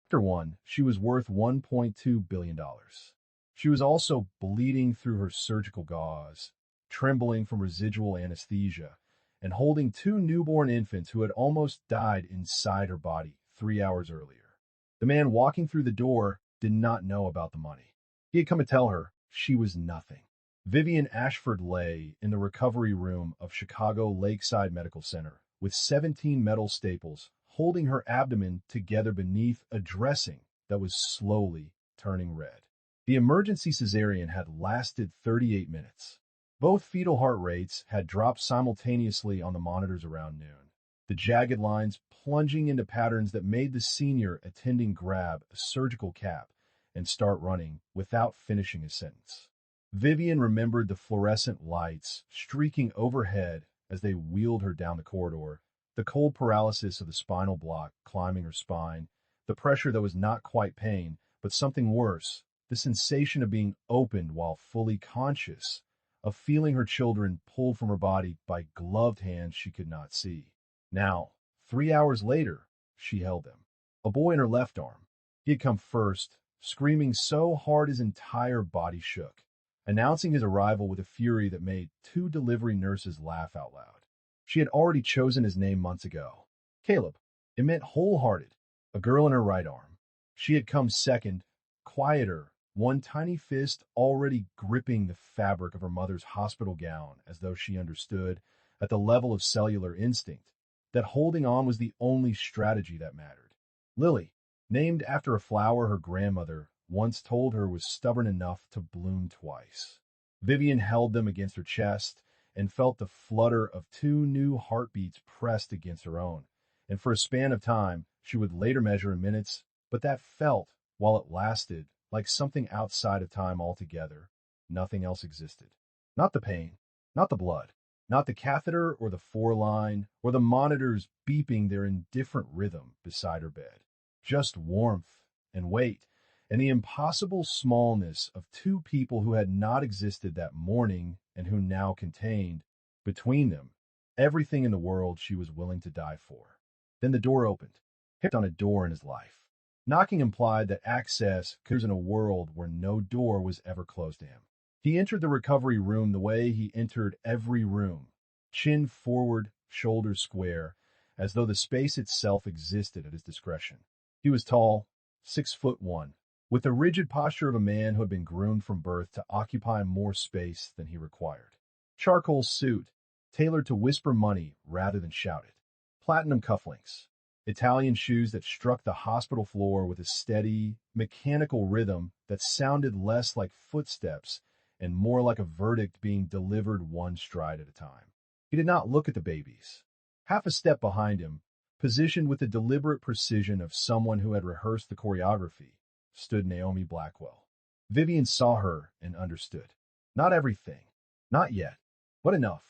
After one, she was worth $1.2 billion. She was also bleeding through her surgical gauze, trembling from residual anesthesia, and holding two newborn infants who had almost died inside her body 3 hours earlier. The man walking through the door did not know about the money. He had come to tell her she was nothing. Vivian Ashford lay in the recovery room of Chicago Lakeside Medical Center with 17 metal staples holding her abdomen together beneath a dressing that was slowly turning red. The emergency cesarean had lasted 38 minutes. Both fetal heart rates had dropped simultaneously on the monitors around noon, the jagged lines plunging into patterns that made the senior attending grab a surgical cap and start running without finishing his sentence. Vivian remembered the fluorescent lights streaking overhead as they wheeled her down the corridor, the cold paralysis of the spinal block climbing her spine, the pressure that was not quite pain, but something worse, the sensation of being opened while fully conscious, of feeling her children pulled from her body by gloved hands she could not see. Now, 3 hours later, she held them. A boy in her left arm. He had come first, screaming so hard his entire body shook, announcing his arrival with a fury that made two delivery nurses laugh out loud. She had already chosen his name months ago. Caleb. It meant wholehearted. A girl in her right arm. She had come second, quieter, one tiny fist already gripping the fabric of her mother's hospital gown as though she understood, at the level of cellular instinct, that holding on was the only strategy that mattered. Lily, named after a flower her grandmother once told her was stubborn enough to bloom twice. Vivian held them against her chest and felt the flutter of two new heartbeats pressed against her own, and for a span of time she would later measure in minutes, but that felt, while it lasted, like something outside of time altogether. Nothing else existed. Not the pain, not the blood, not the catheter or the four-line, or the monitors beeping their indifferent rhythm beside her bed. Just warmth and weight, and the impossible smallness of two people who had not existed that morning and who now contained, between them, everything in the world she was willing to die for. Then the door opened. Hit on a door in his life. Knocking implied that access could in a world where no door was ever closed to him. He entered the recovery room the way he entered every room, chin forward, shoulders square, as though the space itself existed at his discretion. He was tall, 6'1", with the rigid posture of a man who had been groomed from birth to occupy more space than he required. Charcoal suit, tailored to whisper money rather than shout it. Platinum cufflinks. Italian shoes that struck the hospital floor with a steady, mechanical rhythm that sounded less like footsteps and more like a verdict being delivered one stride at a time. He did not look at the babies. Half a step behind him, positioned with the deliberate precision of someone who had rehearsed the choreography, stood Naomi Blackwell. Vivian saw her and understood. Not everything. Not yet. But enough.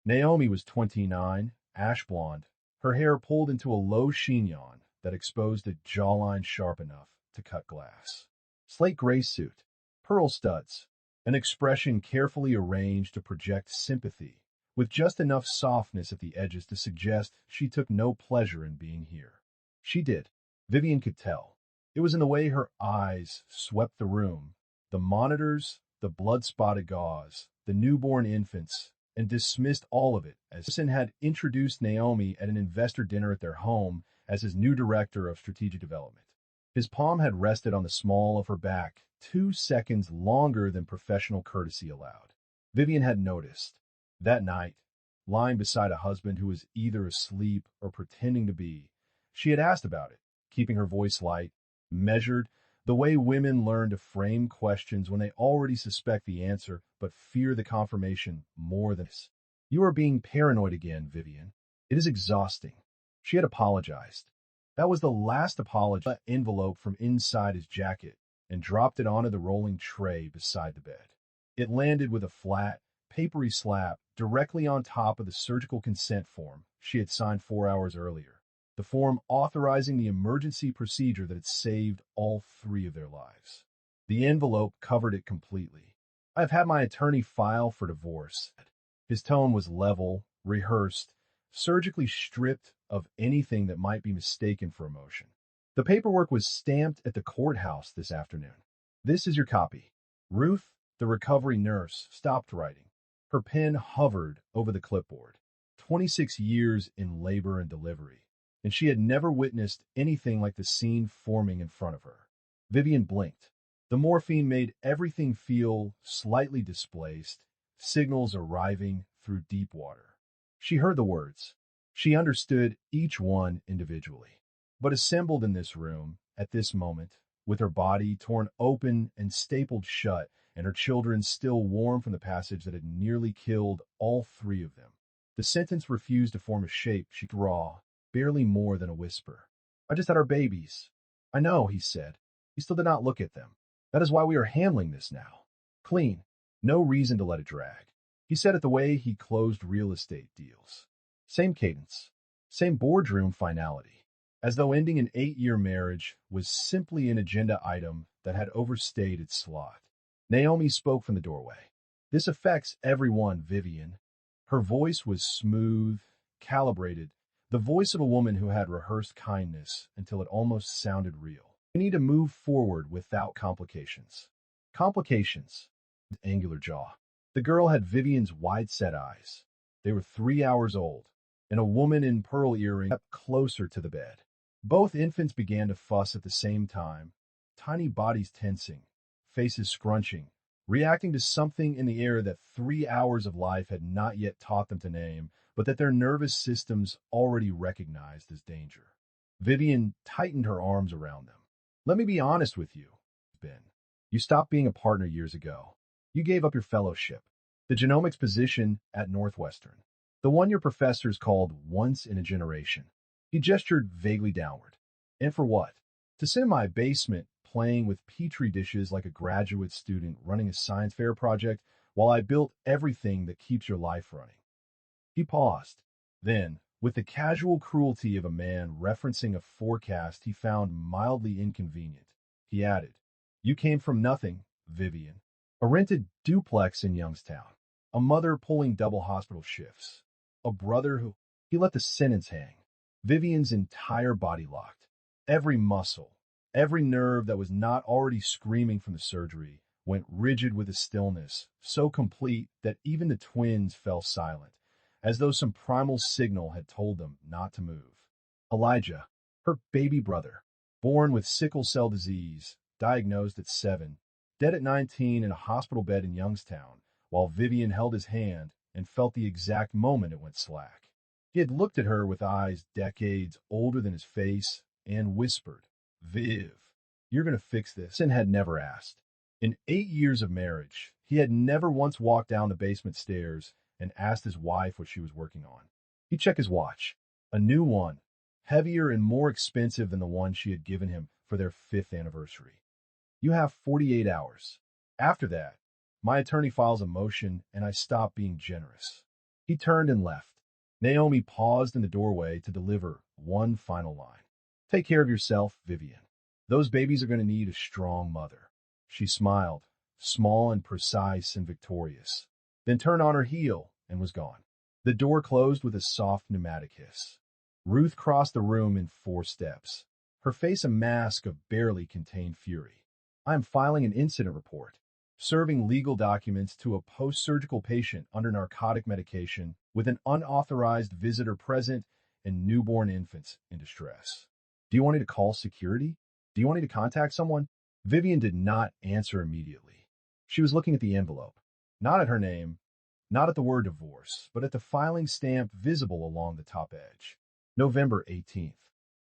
Naomi was 29, ash blonde, her hair pulled into a low chignon that exposed a jawline sharp enough to cut glass. Slate gray suit, pearl studs, an expression carefully arranged to project sympathy, with just enough softness at the edges to suggest she took no pleasure in being here. She did. Vivian could tell. It was in the way her eyes swept the room, the monitors, the blood-spotted gauze, the newborn infants, and dismissed all of it as Simpson had introduced Naomi at an investor dinner at their home as his new director of strategic development. His palm had rested on the small of her back 2 seconds longer than professional courtesy allowed. Vivian had noticed. That night, lying beside a husband who was either asleep or pretending to be, she had asked about it, keeping her voice light, measured, the way women learn to frame questions when they already suspect the answer but fear the confirmation more than this. You are being paranoid again, Vivian. It is exhausting. She had apologized. That was the last apology. Envelope from inside his jacket and dropped it onto the rolling tray beside the bed. It landed with a flat, papery slap directly on top of the surgical consent form she had signed 4 hours earlier, the form authorizing the emergency procedure that had saved all 3 of their lives. The envelope covered it completely. I have had my attorney file for divorce. His tone was level, rehearsed, surgically stripped of anything that might be mistaken for emotion. The paperwork was stamped at the courthouse this afternoon. This is your copy. Ruth, the recovery nurse, stopped writing. Her pen hovered over the clipboard. 26 years in labor and delivery, and she had never witnessed anything like the scene forming in front of her. Vivian blinked. The morphine made everything feel slightly displaced, signals arriving through deep water. She heard the words. She understood each one individually. But assembled in this room, at this moment, with her body torn open and stapled shut, and her children still warm from the passage that had nearly killed all three of them. The sentence refused to form a shape. She could raw, barely more than a whisper. I just had our babies. I know, he said. He still did not look at them. That is why we are handling this now. Clean. No reason to let it drag. He said it the way he closed real estate deals. Same cadence. Same boardroom finality. As though ending an 8-year marriage was simply an agenda item that had overstayed its slot. Naomi spoke from the doorway. This affects everyone, Vivian. Her voice was smooth, calibrated, the voice of a woman who had rehearsed kindness until it almost sounded real. We need to move forward without complications. Complications. Angular jaw. The girl had Vivian's wide-set eyes. They were 3 hours old, and a woman in pearl earrings stepped closer to the bed. Both infants began to fuss at the same time, tiny bodies tensing, faces scrunching, reacting to something in the air that 3 hours of life had not yet taught them to name, but that their nervous systems already recognized as danger. Vivian tightened her arms around them. Let me be honest with you, Ben. You stopped being a partner years ago. You gave up your fellowship, the genomics position at Northwestern, the one your professors called once in a generation. He gestured vaguely downward. And for what? To sit in my basement playing with petri dishes like a graduate student running a science fair project while I built everything that keeps your life running. He paused. Then, with the casual cruelty of a man referencing a forecast he found mildly inconvenient, he added, You came from nothing, Vivian. A rented duplex in Youngstown. A mother pulling double hospital shifts. A brother who... He let the sentence hang. Vivian's entire body locked. Every muscle, every nerve that was not already screaming from the surgery, went rigid with a stillness so complete that even the twins fell silent, as though some primal signal had told them not to move. Elijah, her baby brother, born with sickle cell disease, diagnosed at 7, dead at 19 in a hospital bed in Youngstown, while Vivian held his hand and felt the exact moment it went slack. He had looked at her with eyes decades older than his face and whispered, Viv, you're going to fix this, and had never asked. In 8 years of marriage, he had never once walked down the basement stairs and asked his wife what she was working on. He checked his watch. A new one, heavier and more expensive than the one she had given him for their 5th anniversary. You have 48 hours. After that, my attorney files a motion and I stop being generous. He turned and left. Naomi paused in the doorway to deliver one final line. Take care of yourself, Vivian. Those babies are going to need a strong mother. She smiled, small and precise and victorious, then turned on her heel and was gone. The door closed with a soft pneumatic hiss. Ruth crossed the room in 4 steps, her face a mask of barely contained fury. I am filing an incident report, serving legal documents to a post-surgical patient under narcotic medication with an unauthorized visitor present and newborn infants in distress. Do you want me to call security? Do you want me to contact someone? Vivian did not answer immediately. She was looking at the envelope, not at her name, not at the word divorce, but at the filing stamp visible along the top edge. November 18th.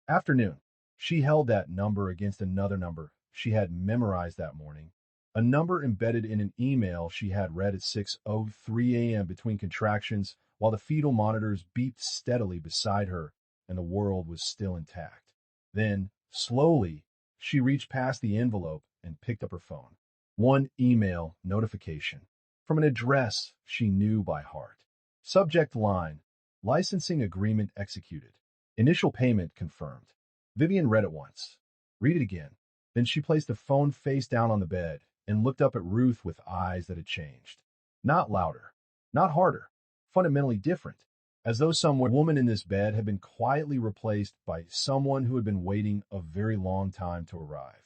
Afternoon. She held that number against another number she had memorized that morning, a number embedded in an email she had read at 6:03 a.m. between contractions while the fetal monitors beeped steadily beside her and the world was still intact. Then, slowly, she reached past the envelope and picked up her phone. One email notification from an address she knew by heart. Subject line, licensing agreement executed. Initial payment confirmed. Vivian read it once. Read it again. Then she placed the phone face down on the bed and looked up at Ruth with eyes that had changed. Not louder, not harder, fundamentally different. as though some woman in this bed had been quietly replaced by someone who had been waiting a very long time to arrive.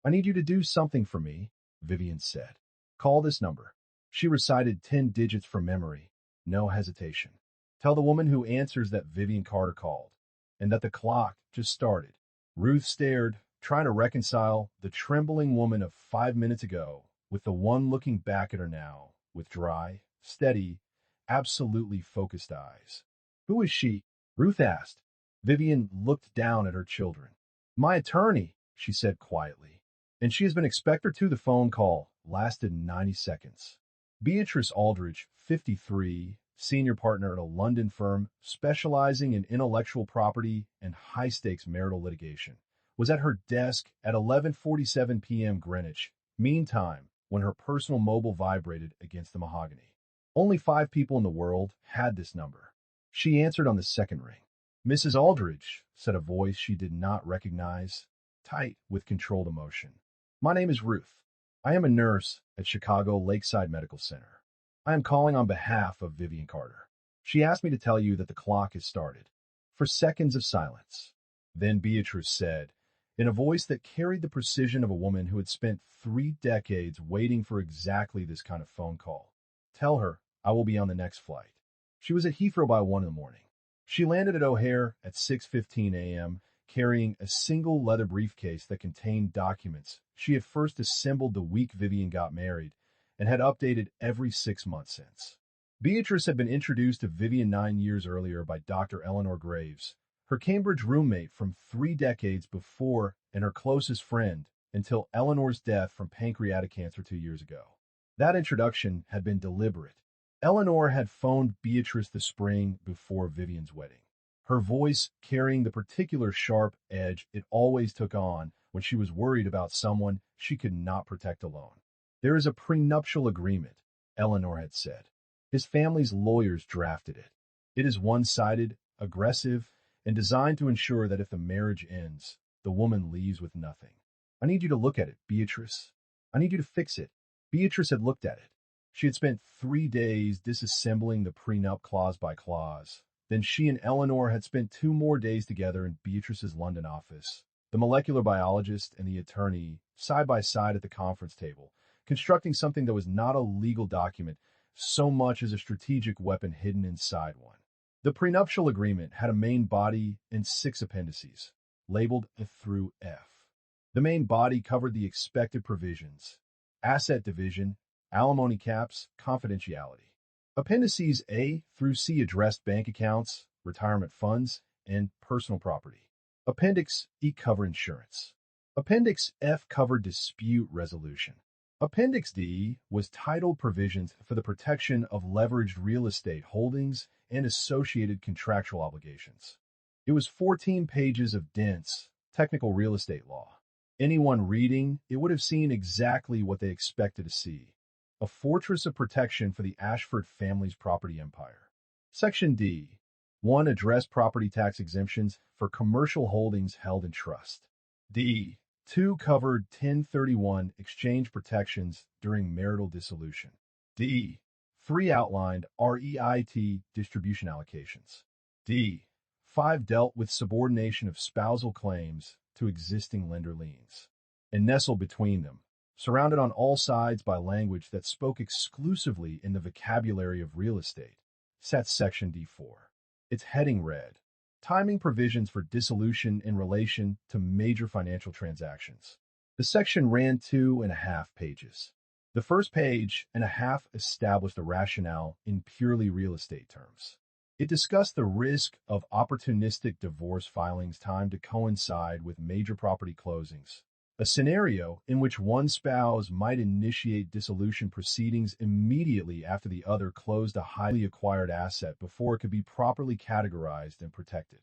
"I need you to do something for me," Vivian said. "Call this number." She recited 10 digits from memory, no hesitation. "Tell the woman who answers that Vivian Carter called, and that the clock just started." Ruth stared, trying to reconcile the trembling woman of 5 minutes ago with the one looking back at her now, with dry, steady, absolutely focused eyes. "Who is she?" Ruth asked. Vivian looked down at her children. "My attorney," she said quietly. "And she has been expected to." The phone call lasted 90 seconds. Beatrice Aldridge, 53, senior partner at a London firm specializing in intellectual property and high-stakes marital litigation, was at her desk at 11:47 p.m. Greenwich Mean Time when her personal mobile vibrated against the mahogany. Only 5 people in the world had this number. She answered on the second ring. "Mrs. Aldridge," said a voice she did not recognize, tight with controlled emotion. "My name is Ruth. I am a nurse at Chicago Lakeside Medical Center. I am calling on behalf of Vivian Carter. She asked me to tell you that the clock has started." For seconds of silence. Then Beatrice said, in a voice that carried the precision of a woman who had spent 3 decades waiting for exactly this kind of phone call, "Tell her I will be on the next flight." She was at Heathrow by 1 in the morning. She landed at O'Hare at 6:15 a.m., carrying a single leather briefcase that contained documents she had first assembled the week Vivian got married and had updated every 6 months since. Beatrice had been introduced to Vivian 9 years earlier by Dr. Eleanor Graves, her Cambridge roommate from 3 decades before and her closest friend until Eleanor's death from pancreatic cancer 2 years ago. That introduction had been deliberate. Eleanor had phoned Beatrice the spring before Vivian's wedding, her voice carrying the particular sharp edge it always took on when she was worried about someone she could not protect alone. "There is a prenuptial agreement," Eleanor had said. "His family's lawyers drafted it. It is one-sided, aggressive, and designed to ensure that if the marriage ends, the woman leaves with nothing. I need you to look at it, Beatrice. I need you to fix it." Beatrice had looked at it. She had spent 3 days disassembling the prenup clause by clause. Then she and Eleanor had spent 2 more days together in Beatrice's London office, the molecular biologist and the attorney side by side at the conference table, constructing something that was not a legal document so much as a strategic weapon hidden inside one. The prenuptial agreement had a main body and 6 appendices, labeled F through F. The main body covered the expected provisions: asset division, alimony caps, confidentiality. Appendices A through C addressed bank accounts, retirement funds, and personal property. Appendix E covered insurance. Appendix F covered dispute resolution. Appendix D was titled Provisions for the Protection of Leveraged Real Estate Holdings and Associated Contractual Obligations. It was 14 pages of dense, technical real estate law. Anyone reading it would have seen exactly what they expected to see: a fortress of protection for the Ashford family's property empire. Section D. 1. Address property tax exemptions for commercial holdings held in trust. D. 2. Covered 1031 exchange protections during marital dissolution. D. 3. Outlined REIT distribution allocations. D. 5. Dealt with subordination of spousal claims to existing lender liens. And nestled between them, surrounded on all sides by language that spoke exclusively in the vocabulary of real estate, sat Section D4. Its heading read, Timing Provisions for Dissolution in Relation to Major Financial Transactions. The section ran 2.5 pages. The first page and a half established a rationale in purely real estate terms. It discussed the risk of opportunistic divorce filings timed to coincide with major property closings, a scenario in which one spouse might initiate dissolution proceedings immediately after the other closed a highly acquired asset before it could be properly categorized and protected.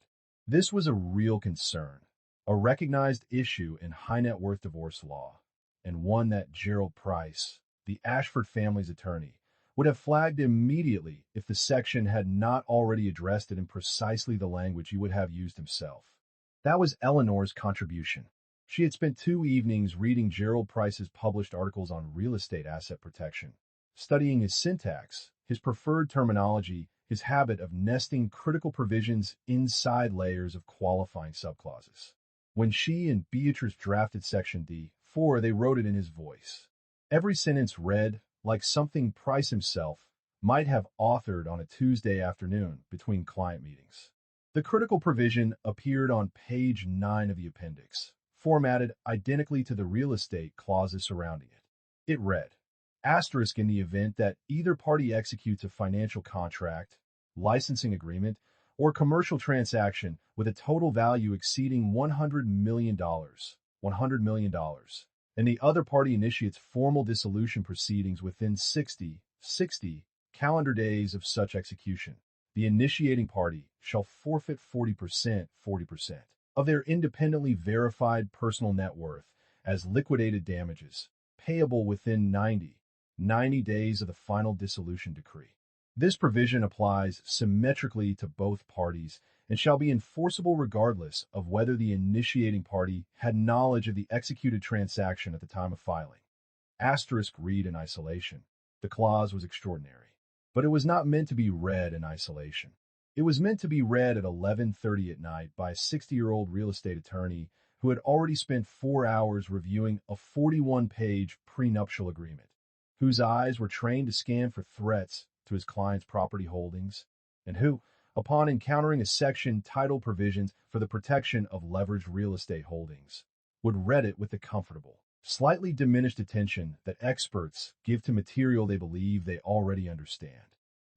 This was a real concern, a recognized issue in high net worth divorce law, and one that Gerald Price, the Ashford family's attorney, would have flagged immediately if the section had not already addressed it in precisely the language he would have used himself. That was Eleanor's contribution. She had spent 2 evenings reading Gerald Price's published articles on real estate asset protection, studying his syntax, his preferred terminology, his habit of nesting critical provisions inside layers of qualifying subclauses. When she and Beatrice drafted Section D4, they wrote it in his voice. Every sentence read like something Price himself might have authored on a Tuesday afternoon between client meetings. The critical provision appeared on page 9 of the appendix, formatted identically to the real estate clauses surrounding it. It read, asterisk in the event that either party executes a financial contract, licensing agreement, or commercial transaction with a total value exceeding $100 million, $100 million, and the other party initiates formal dissolution proceedings within 60 calendar days of such execution, the initiating party shall forfeit 40% of their independently verified personal net worth as liquidated damages, payable within 90 days of the final dissolution decree. This provision applies symmetrically to both parties and shall be enforceable regardless of whether the initiating party had knowledge of the executed transaction at the time of filing. Asterisk read in isolation. The clause was extraordinary, but it was not meant to be read in isolation. It was meant to be read at 11:30 at night by a 60-year-old real estate attorney who had already spent 4 hours reviewing a 41-page prenuptial agreement, whose eyes were trained to scan for threats to his client's property holdings, and who, upon encountering a section titled Provisions for the Protection of Leveraged Real Estate Holdings, would read it with the comfortable, slightly diminished attention that experts give to material they believe they already understand.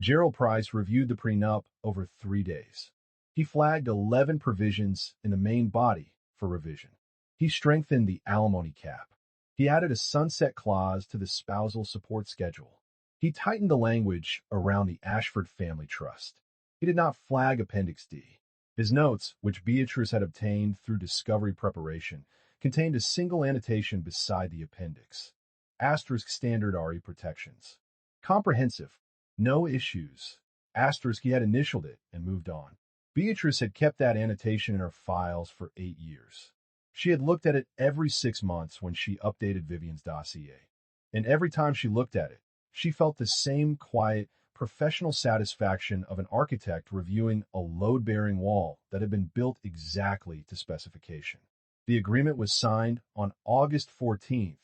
Gerald Price reviewed the prenup over 3 days. He flagged 11 provisions in the main body for revision. He strengthened the alimony cap. He added a sunset clause to the spousal support schedule. He tightened the language around the Ashford family trust. He did not flag Appendix D. His notes, which Beatrice had obtained through discovery preparation, contained a single annotation beside the appendix. Asterisk standard RE protections. Comprehensive. No issues. Asterisk he had initialed it and moved on. Beatrice had kept that annotation in her files for 8 years. She had looked at it every 6 months when she updated Vivian's dossier. And every time she looked at it, she felt the same quiet, professional satisfaction of an architect reviewing a load-bearing wall that had been built exactly to specification. The agreement was signed on August 14th,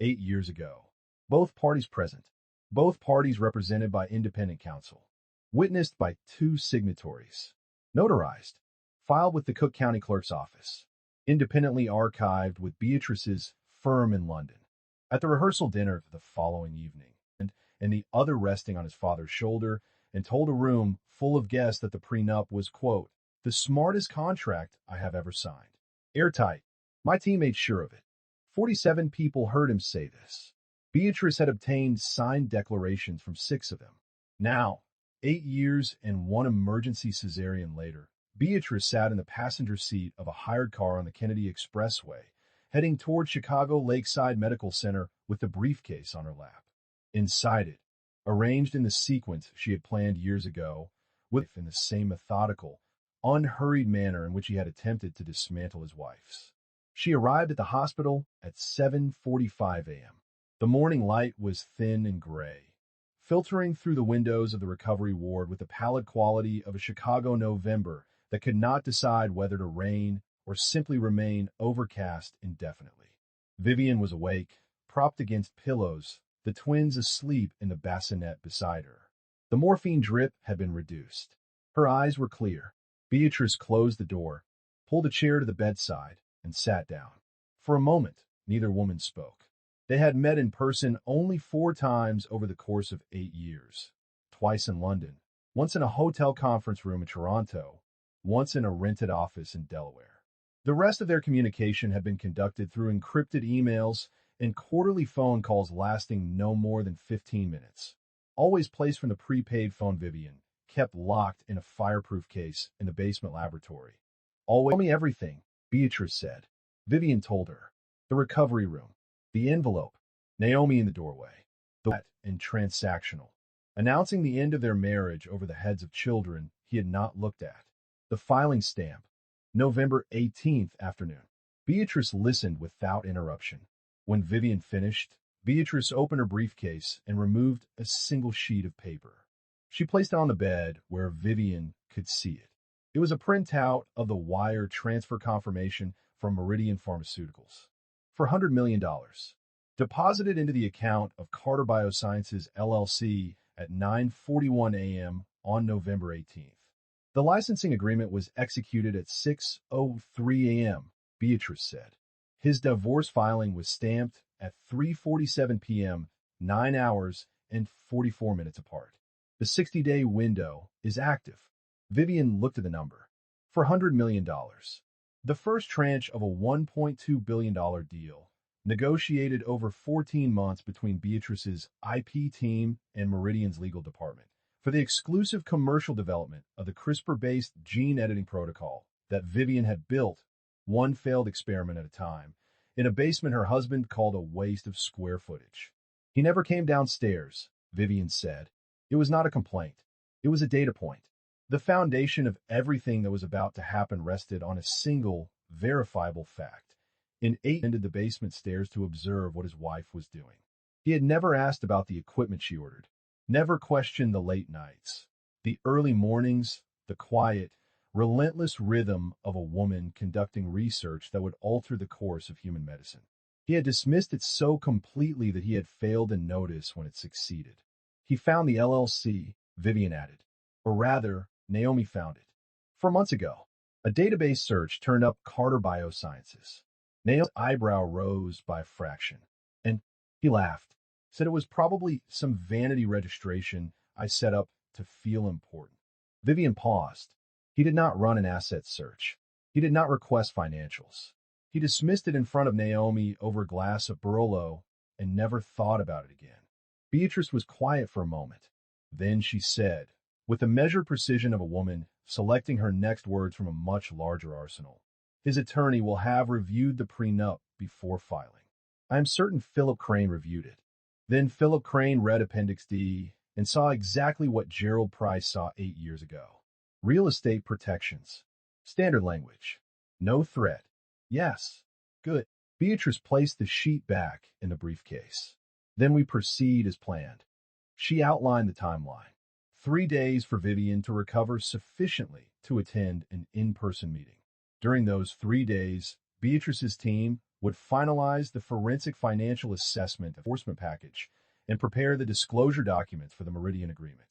8 years ago. Both parties present. Both parties represented by independent counsel. Witnessed by 2 signatories. Notarized. Filed with the Cook County Clerk's Office. Independently archived with Beatrice's firm in London. At the rehearsal dinner the following evening, and the other resting on his father's shoulder, and told a room full of guests that the prenup was, quote, the smartest contract I have ever signed. Airtight. My team made sure of it. 47 people heard him say this. Beatrice had obtained signed declarations from 6 of them. Now, 8 years and 1 emergency cesarean later, Beatrice sat in the passenger seat of a hired car on the Kennedy Expressway, heading toward Chicago Lakeside Medical Center with the briefcase on her lap. Inside it, arranged in the sequence she had planned years ago, in the same methodical, unhurried manner in which he had attempted to dismantle his wife's. She arrived at the hospital at 7:45 a.m. The morning light was thin and gray, filtering through the windows of the recovery ward with the pallid quality of a Chicago November that could not decide whether to rain or simply remain overcast indefinitely. Vivian was awake, propped against pillows, the twins asleep in the bassinet beside her. The morphine drip had been reduced. Her eyes were clear. Beatrice closed the door, pulled a chair to the bedside, and sat down. For a moment, neither woman spoke. They had met in person only 4 times over the course of 8 years. Twice in London, once in a hotel conference room in Toronto, once in a rented office in Delaware. The rest of their communication had been conducted through encrypted emails and quarterly phone calls lasting no more than 15 minutes. Always placed from the prepaid phone Vivian kept locked in a fireproof case in the basement laboratory. Always tell me everything, Beatrice said. Vivian told her. The recovery room. The envelope. Naomi in the doorway. The wet and transactional. Announcing the end of their marriage over the heads of children he had not looked at. The filing stamp. November 18th afternoon. Beatrice listened without interruption. When Vivian finished, Beatrice opened her briefcase and removed a single sheet of paper. She placed it on the bed where Vivian could see it. It was a printout of the wire transfer confirmation from Meridian Pharmaceuticals for $100 million, deposited into the account of Carter Biosciences LLC at 9:41 a.m. on November 18th. The licensing agreement was executed at 6:03 a.m., Beatrice said. His divorce filing was stamped at 3:47 p.m., 9 hours and 44 minutes apart. The 60-day window is active. Vivian looked at the number. For $100 million. The first tranche of a $1.2 billion deal, negotiated over 14 months between Beatrice's IP team and Meridian's legal department, for the exclusive commercial development of the CRISPR-based gene editing protocol that Vivian had built, one failed experiment at a time, in a basement her husband called a waste of square footage. He never came downstairs, Vivian said. It was not a complaint. It was a data point. The foundation of everything that was about to happen rested on a single, verifiable fact. In 8 ended the basement stairs to observe what his wife was doing. He had never asked about the equipment she ordered, never questioned the late nights, the early mornings, the quiet, relentless rhythm of a woman conducting research that would alter the course of human medicine. He had dismissed it so completely that he had failed to notice when it succeeded. He found the LLC, Vivian added, or rather, Naomi found it. 4 months ago, a database search turned up Carter Biosciences. Naomi's eyebrow rose by a fraction, and he laughed, said it was probably some vanity registration I set up to feel important. Vivian paused. He did not run an asset search. He did not request financials. He dismissed it in front of Naomi over a glass of Barolo and never thought about it again. Beatrice was quiet for a moment. Then she said, with the measured precision of a woman selecting her next words from a much larger arsenal, his attorney will have reviewed the prenup before filing. I am certain Philip Crane reviewed it. Then Philip Crane read Appendix D and saw exactly what Gerald Price saw 8 years ago. Real estate protections. Standard language. No threat. Yes. Good. Beatrice placed the sheet back in the briefcase. Then we proceed as planned. She outlined the timeline. 3 days for Vivian to recover sufficiently to attend an in-person meeting. During those 3 days, Beatrice's team would finalize the forensic financial assessment enforcement package and prepare the disclosure documents for the Meridian agreement.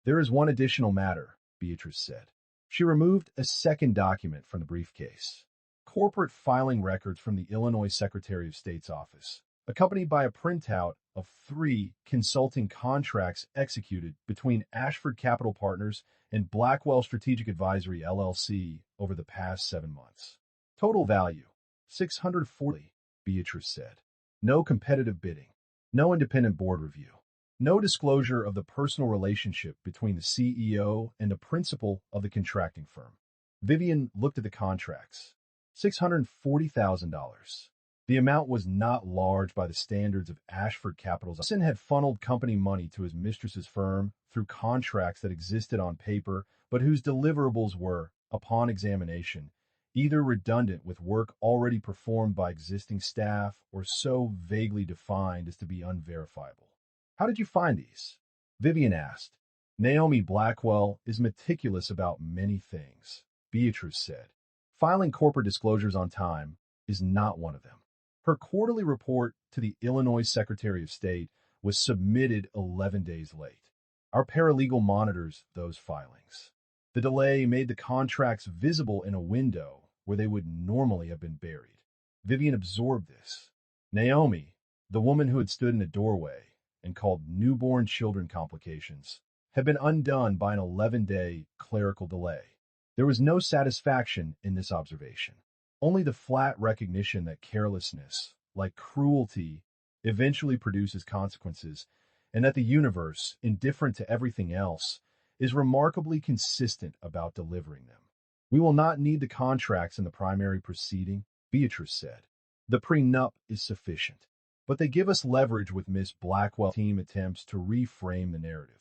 There is one additional matter, Beatrice said. She removed a second document from the briefcase. Corporate filing records from the Illinois Secretary of State's office, accompanied by a printout of 3 consulting contracts executed between Ashford Capital Partners and Blackwell Strategic Advisory LLC over the past 7 months. Total value, $640, Beatrice said. No competitive bidding. No independent board review. No disclosure of the personal relationship between the CEO and the principal of the contracting firm. Vivian looked at the contracts. $640,000. The amount was not large by the standards of Ashford Capital's. Hudson had funneled company money to his mistress's firm through contracts that existed on paper, but whose deliverables were, upon examination, either redundant with work already performed by existing staff or so vaguely defined as to be unverifiable. How did you find these? Vivian asked. Naomi Blackwell is meticulous about many things, Beatrice said. Filing corporate disclosures on time is not one of them. Her quarterly report to the Illinois Secretary of State was submitted 11 days late. Our paralegal monitors those filings. The delay made the contracts visible in a window where they would normally have been buried. Vivian absorbed this. Naomi, the woman who had stood in a doorway and called newborn children complications, had been undone by an 11-day clerical delay. There was no satisfaction in this observation. Only the flat recognition that carelessness, like cruelty, eventually produces consequences, and that the universe, indifferent to everything else, is remarkably consistent about delivering them. We will not need the contracts in the primary proceeding, Beatrice said. The prenup is sufficient, but they give us leverage with Miss Blackwell's team attempts to reframe the narrative.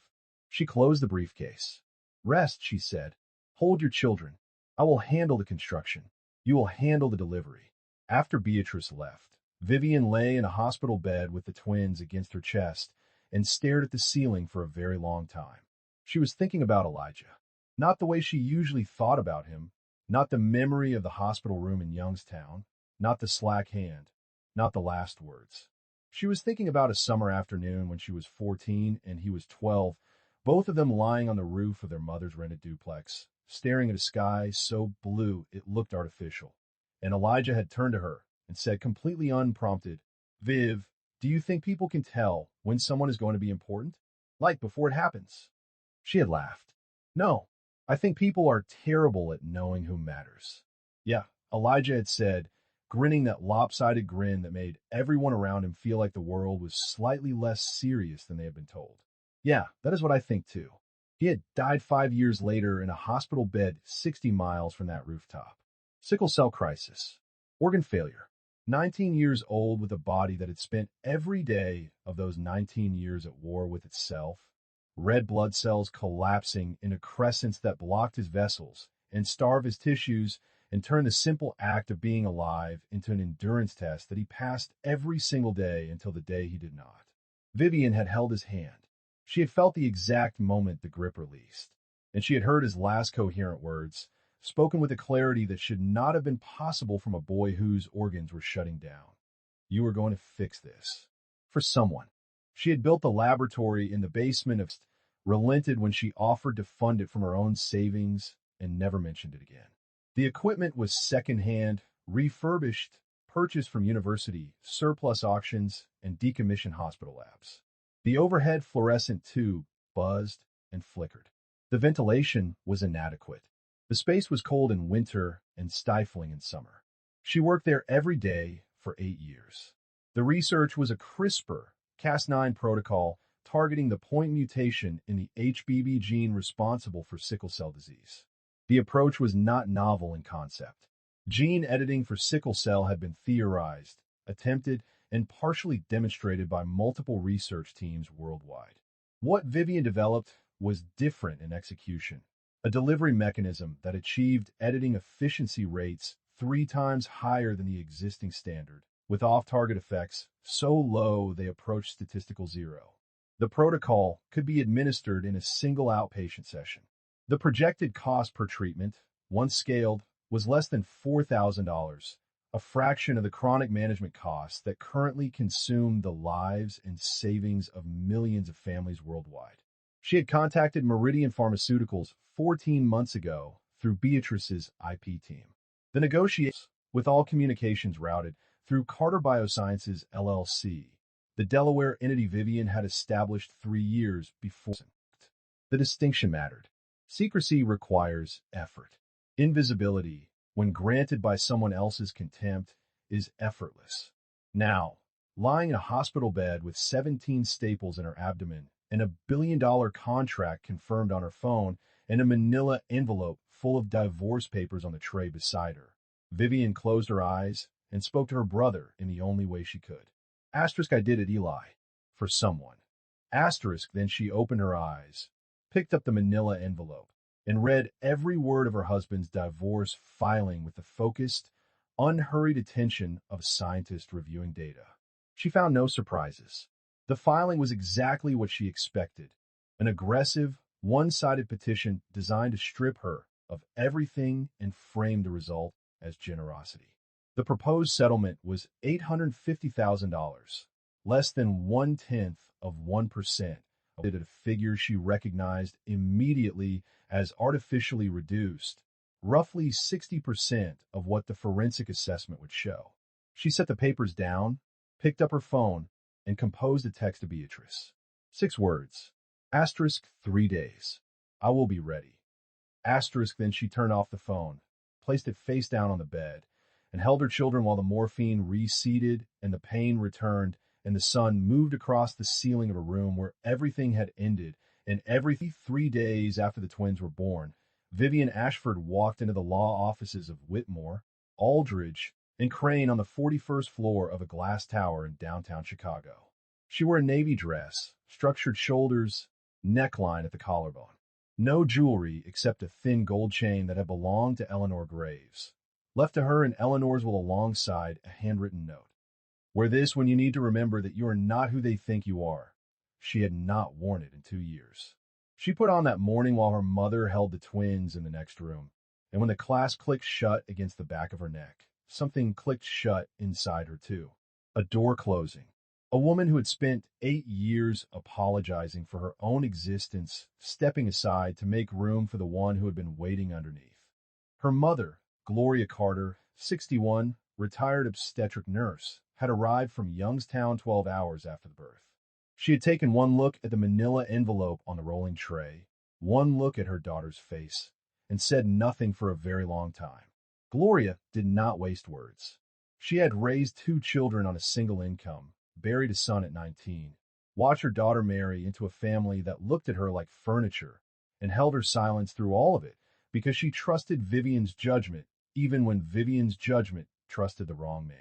She closed the briefcase. Rest, she said. Hold your children. I will handle the construction. You will handle the delivery. After Beatrice left, Vivian lay in a hospital bed with the twins against her chest and stared at the ceiling for a very long time. She was thinking about Elijah. Not the way she usually thought about him, not the memory of the hospital room in Youngstown, not the slack hand, not the last words. She was thinking about a summer afternoon when she was 14 and he was 12, both of them lying on the roof of their mother's rented duplex, staring at a sky so blue it looked artificial. And Elijah had turned to her and said completely unprompted, "Viv, do you think people can tell when someone is going to be important? Like before it happens?" She had laughed. "No, I think people are terrible at knowing who matters." "Yeah," Elijah had said, grinning that lopsided grin that made everyone around him feel like the world was slightly less serious than they had been told. "Yeah, that is what I think too." He had died 5 years later in a hospital bed 60 miles from that rooftop. Sickle cell crisis. Organ failure. 19 years old with a body that had spent every day of those 19 years at war with itself. Red blood cells collapsing into crescents that blocked his vessels and starved his tissues and turned the simple act of being alive into an endurance test that he passed every single day until the day he did not. Vivian had held his hand. She had felt the exact moment the grip released, and she had heard his last coherent words, spoken with a clarity that should not have been possible from a boy whose organs were shutting down. "You are going to fix this." For someone. She had built the laboratory in the basement of relented when she offered to fund it from her own savings and never mentioned it again. The equipment was secondhand, refurbished, purchased from university, surplus auctions, and decommissioned hospital labs. The overhead fluorescent tube buzzed and flickered. The ventilation was inadequate. The space was cold in winter and stifling in summer. She worked there every day for 8 years. The research was a CRISPR, Cas9 protocol targeting the point mutation in the HBB gene responsible for sickle cell disease. The approach was not novel in concept. Gene editing for sickle cell had been theorized, attempted, and partially demonstrated by multiple research teams worldwide. What Vivian developed was different in execution, a delivery mechanism that achieved editing efficiency rates 3 times higher than the existing standard, with off-target effects so low they approached statistical zero. The protocol could be administered in a single outpatient session. The projected cost per treatment, once scaled, was less than $4,000, a fraction of the chronic management costs that currently consume the lives and savings of millions of families worldwide. She had contacted Meridian Pharmaceuticals 14 months ago through Beatrice's IP team. The negotiations, with all communications routed through Carter Biosciences LLC, the Delaware entity Vivian had established 3 years before. The distinction mattered. Secrecy requires effort. Invisibility, when granted by someone else's contempt, is effortless. Now, lying in a hospital bed with 17 staples in her abdomen and $1 billion contract confirmed on her phone and a manila envelope full of divorce papers on the tray beside her, Vivian closed her eyes and spoke to her brother in the only way she could. Asterisk, "I did it, Eli." For someone. Asterisk, then she opened her eyes, picked up the manila envelope, and read every word of her husband's divorce filing with the focused, unhurried attention of a scientist reviewing data. She found no surprises. The filing was exactly what she expected, an aggressive, one-sided petition designed to strip her of everything and frame the result as generosity. The proposed settlement was $850,000, less than 0.1% of a figure she recognized immediately as artificially reduced, roughly 60% of what the forensic assessment would show. She set the papers down, picked up her phone, and composed a text to Beatrice. 6 words. Asterisk, 3 days. I will be ready. Asterisk, then she turned off the phone, placed it face down on the bed, and held her children while the morphine receded and the pain returned and the sun moved across the ceiling of a room where everything had ended, and every 3 days after the twins were born, Vivian Ashford walked into the law offices of Whitmore, Aldridge, and Crane on the 41st floor of a glass tower in downtown Chicago. She wore a navy dress, structured shoulders, neckline at the collarbone. No jewelry except a thin gold chain that had belonged to Eleanor Graves, left to her in Eleanor's will alongside a handwritten note. Wear this when you need to remember that you are not who they think you are. She had not worn it in 2 years. She put on that morning while her mother held the twins in the next room, and when the class clicked shut against the back of her neck, something clicked shut inside her too. A door closing. A woman who had spent 8 years apologizing for her own existence, stepping aside to make room for the one who had been waiting underneath. Her mother, Gloria Carter, 61, retired obstetric nurse, had arrived from Youngstown 12 hours after the birth. She had taken one look at the manila envelope on the rolling tray, one look at her daughter's face, and said nothing for a very long time. Gloria did not waste words. She had raised 2 children on a single income, buried a son at 19, watched her daughter marry into a family that looked at her like furniture, and held her silence through all of it because she trusted Vivian's judgment, even when Vivian's judgment trusted the wrong man.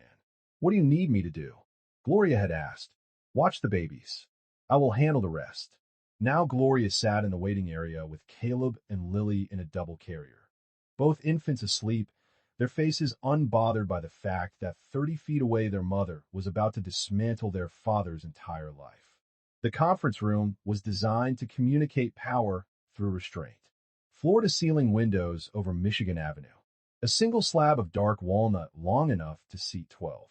"What do you need me to do?" Gloria had asked. "Watch the babies. I will handle the rest." Now Gloria sat in the waiting area with Caleb and Lily in a double carrier. Both infants asleep, their faces unbothered by the fact that 30 feet away their mother was about to dismantle their father's entire life. The conference room was designed to communicate power through restraint. Floor-to-ceiling windows over Michigan Avenue. A single slab of dark walnut long enough to seat 12.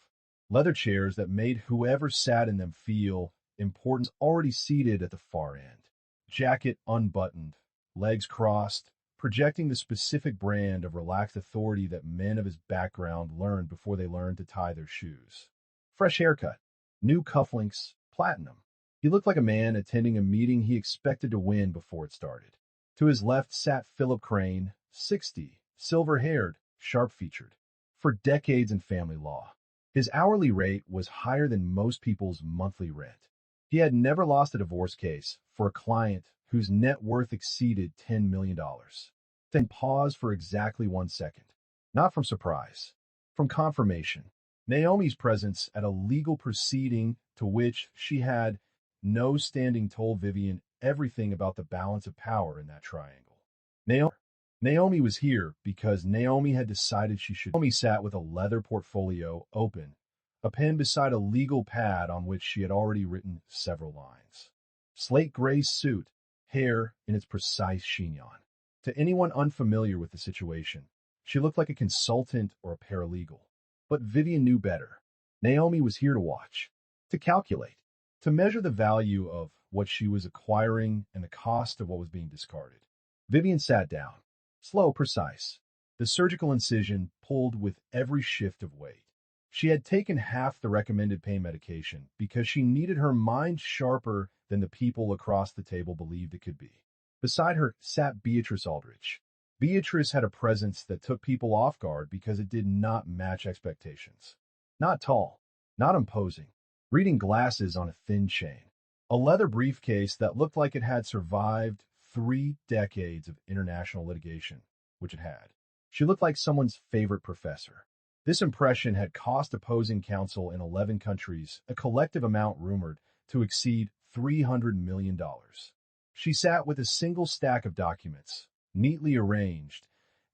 Leather chairs that made whoever sat in them feel important already seated at the far end. Jacket unbuttoned, legs crossed, projecting the specific brand of relaxed authority that men of his background learned before they learned to tie their shoes. Fresh haircut, new cufflinks, platinum. He looked like a man attending a meeting he expected to win before it started. To his left sat Philip Crane, 60, silver-haired, sharp-featured. For decades in family law, his hourly rate was higher than most people's monthly rent. He had never lost a divorce case for a client whose net worth exceeded $10 million. Then pause for exactly 1 second. Not from surprise, from confirmation. Naomi's presence at a legal proceeding to which she had no standing told Vivian everything about the balance of power in that triangle. Naomi was here because Naomi had decided she should. Naomi sat with a leather portfolio open, a pen beside a legal pad on which she had already written several lines. Slate gray suit, hair in its precise chignon. To anyone unfamiliar with the situation, she looked like a consultant or a paralegal. But Vivian knew better. Naomi was here to watch, to calculate, to measure the value of what she was acquiring and the cost of what was being discarded. Vivian sat down, slow, precise, the surgical incision pulled with every shift of weight. She had taken half the recommended pain medication because she needed her mind sharper than the people across the table believed it could be. Beside her sat Beatrice Aldrich. Beatrice had a presence that took people off guard because it did not match expectations. Not tall, not imposing, reading glasses on a thin chain, a leather briefcase that looked like it had survived 3 decades of international litigation, which it had. She looked like someone's favorite professor. This impression had cost opposing counsel in 11 countries a collective amount rumored to exceed $300 million. She sat with a single stack of documents, neatly arranged,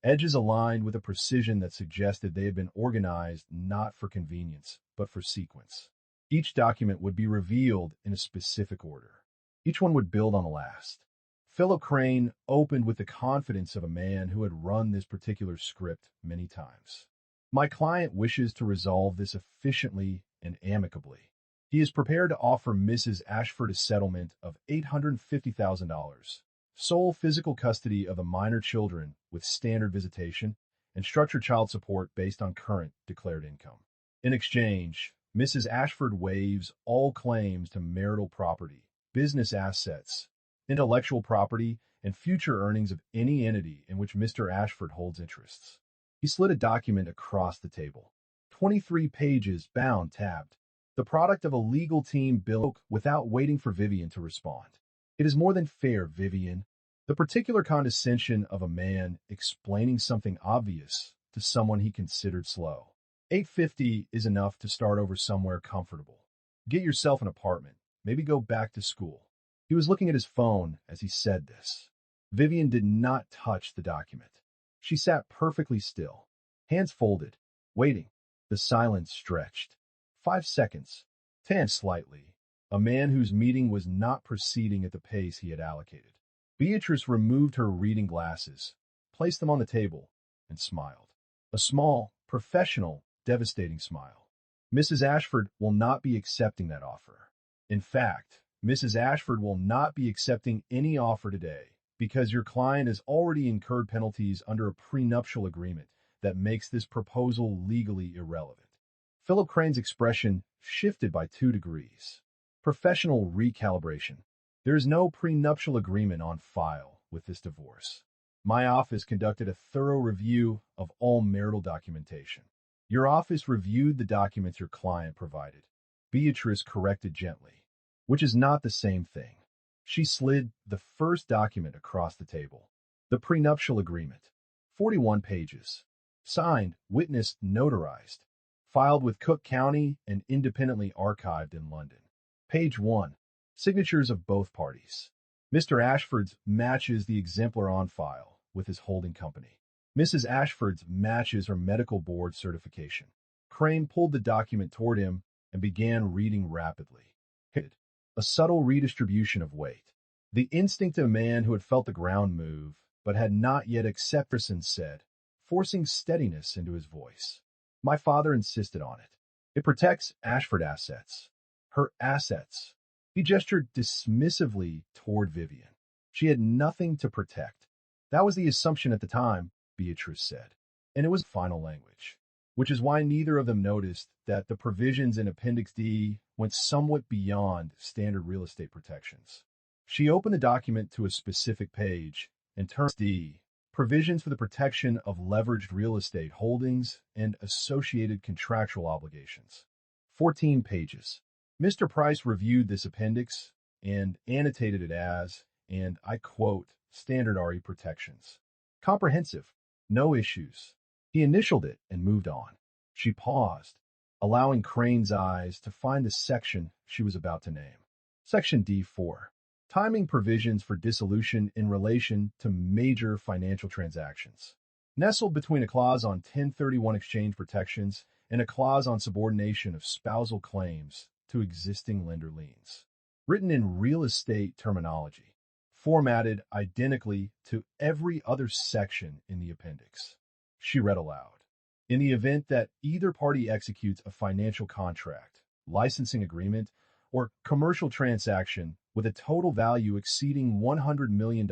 edges aligned with a precision that suggested they had been organized not for convenience, but for sequence. Each document would be revealed in a specific order. Each one would build on the last. Philip Crane opened with the confidence of a man who had run this particular script many times. "My client wishes to resolve this efficiently and amicably. He is prepared to offer Mrs. Ashford a settlement of $850,000, sole physical custody of the minor children with standard visitation, and structured child support based on current declared income. In exchange, Mrs. Ashford waives all claims to marital property, business assets, intellectual property, and future earnings of any entity in which Mr. Ashford holds interests." He slid a document across the table. 23 pages, bound, tabbed. The product of a legal team built without waiting for Vivian to respond. "It is more than fair, Vivian." The particular condescension of a man explaining something obvious to someone he considered slow. $850 is enough to start over somewhere comfortable. Get yourself an apartment. Maybe go back to school. He was looking at his phone as he said this. Vivian did not touch the document. She sat perfectly still, hands folded, waiting. The silence stretched. 5 seconds. 10 slightly. A man whose meeting was not proceeding at the pace he had allocated. Beatrice removed her reading glasses, placed them on the table, and smiled. A small, professional, devastating smile. Mrs. Ashford will not be accepting that offer. In fact, Mrs. Ashford will not be accepting any offer today because your client has already incurred penalties under a prenuptial agreement that makes this proposal legally irrelevant. Philip Crane's expression shifted by 2 degrees. Professional recalibration. There is no prenuptial agreement on file with this divorce. My office conducted a thorough review of all marital documentation. Your office reviewed the documents your client provided. Beatrice corrected gently, which is not the same thing. She slid the first document across the table. The prenuptial agreement. 41 pages. Signed, witnessed, notarized. Filed with Cook County and independently archived in London. Page 1. Signatures of both parties. Mr. Ashford's matches the exemplar on file with his holding company. Mrs. Ashford's matches her medical board certification. Crane pulled the document toward him and began reading rapidly. A subtle redistribution of weight. The instinct of a man who had felt the ground move, but had not yet accepted, said, forcing steadiness into his voice. My father insisted on it. It protects Ashford assets. Her assets. He gestured dismissively toward Vivian. She had nothing to protect. That was the assumption at the time, Beatrice said, and it was final language, which is why neither of them noticed that the provisions in Appendix D went somewhat beyond standard real estate protections. She opened the document to a specific page and turned to D, provisions for the protection of leveraged real estate holdings and associated contractual obligations. 14 pages. Mr. Price reviewed this appendix and annotated it as, and I quote, standard RE protections. Comprehensive. No issues. He initialed it and moved on. She paused, allowing Crane's eyes to find the section she was about to name. Section D4. Timing provisions for dissolution in relation to major financial transactions. Nestled between a clause on 1031 exchange protections and a clause on subordination of spousal claims to existing lender liens. Written in real estate terminology. Formatted identically to every other section in the appendix. She read aloud. In the event that either party executes a financial contract, licensing agreement, or commercial transaction with a total value exceeding $100 million,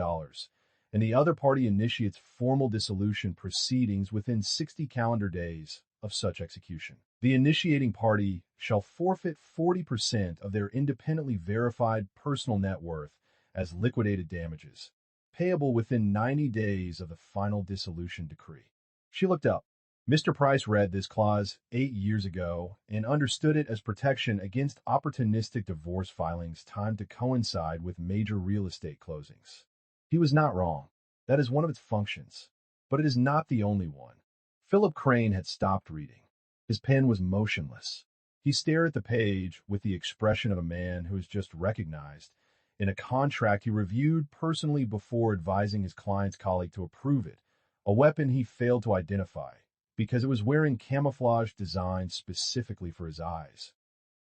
and the other party initiates formal dissolution proceedings within 60 calendar days of such execution, the initiating party shall forfeit 40% of their independently verified personal net worth as liquidated damages, payable within 90 days of the final dissolution decree. She looked up. Mr. Price read this clause 8 years ago and understood it as protection against opportunistic divorce filings timed to coincide with major real estate closings. He was not wrong. That is one of its functions, but it is not the only one. Philip Crane had stopped reading. His pen was motionless. He stared at the page with the expression of a man who has just recognized in a contract he reviewed personally before advising his client's colleague to approve it, a weapon he failed to identify because it was wearing camouflage designed specifically for his eyes.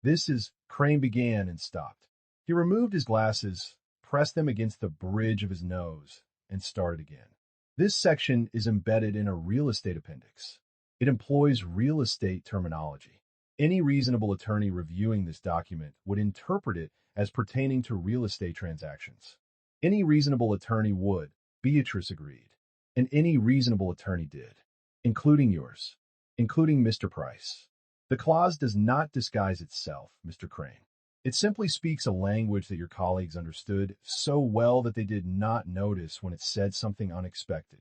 This is, Crane began and stopped. He removed his glasses, pressed them against the bridge of his nose, and started again. This section is embedded in a real estate appendix. It employs real estate terminology. Any reasonable attorney reviewing this document would interpret it as pertaining to real estate transactions. Any reasonable attorney would, Beatrice agreed, and any reasonable attorney did, including yours, including Mr. Price. The clause does not disguise itself, Mr. Crane. It simply speaks a language that your colleagues understood so well that they did not notice when it said something unexpected.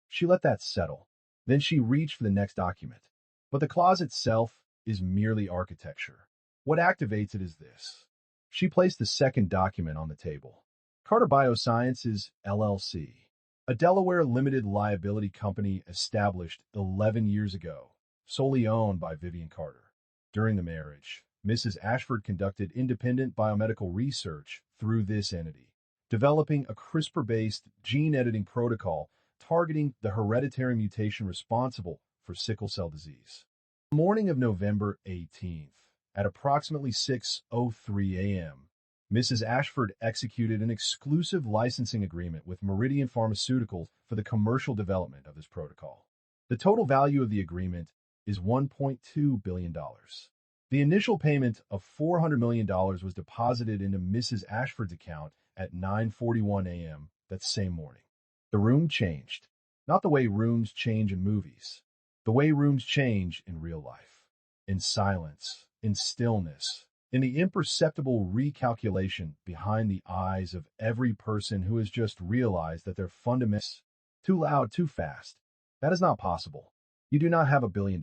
She let that settle. Then she reached for the next document. But the clause itself is merely architecture. What activates it is this. She placed the second document on the table. Carter Biosciences, LLC, a Delaware limited liability company established 11 years ago, solely owned by Vivian Carter. During the marriage, Mrs. Ashford conducted independent biomedical research through this entity, developing a CRISPR-based gene editing protocol targeting the hereditary mutation responsible for sickle cell disease. The morning of November 18th, at approximately 6:03 a.m., Mrs. Ashford executed an exclusive licensing agreement with Meridian Pharmaceuticals for the commercial development of this protocol. The total value of the agreement is $1.2 billion. The initial payment of $400 million was deposited into Mrs. Ashford's account at 9:41 a.m. that same morning. The room changed. Not the way rooms change in movies. The way rooms change in real life. In silence, in stillness, in the imperceptible recalculation behind the eyes of every person who has just realized that their fundamentals too loud, too fast. That is not possible. You do not have $1 billion.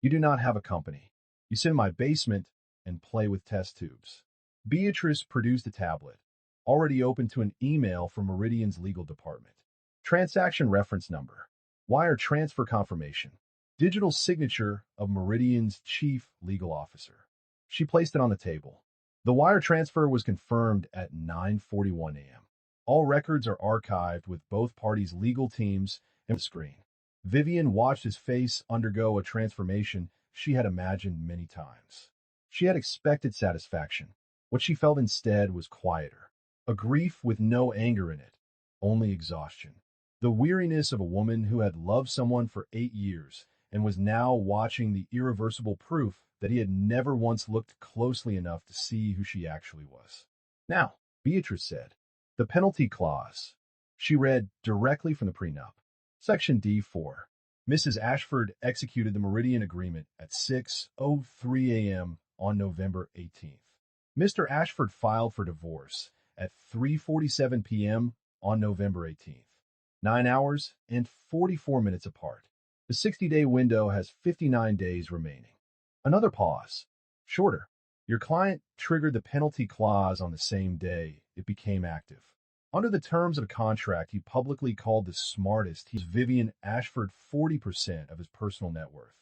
You do not have a company. You sit in my basement and play with test tubes. Beatrice produced a tablet, already open to an email from Meridian's legal department. Transaction reference number. Wire transfer confirmation. Digital signature of Meridian's chief legal officer. She placed it on the table. The wire transfer was confirmed at 9:41 a.m. All records are archived with both parties' legal teams and the screen. Vivian watched his face undergo a transformation she had imagined many times. She had expected satisfaction. What she felt instead was quieter. A grief with no anger in it, only exhaustion. The weariness of a woman who had loved someone for 8 years and was now watching the irreversible proof that he had never once looked closely enough to see who she actually was. Now, Beatrice said, the penalty clause. She read directly from the prenup. Section D4. Mrs. Ashford executed the Meridian Agreement at 6:03 a.m. on November 18th. Mr. Ashford filed for divorce at 3:47 p.m. on November 18th. 9 hours and 44 minutes apart. The 60-day window has 59 days remaining. Another pause. Shorter. Your client triggered the penalty clause on the same day it became active. Under the terms of the contract, he publicly called the smartest. He's Vivian Ashford 40% of his personal net worth.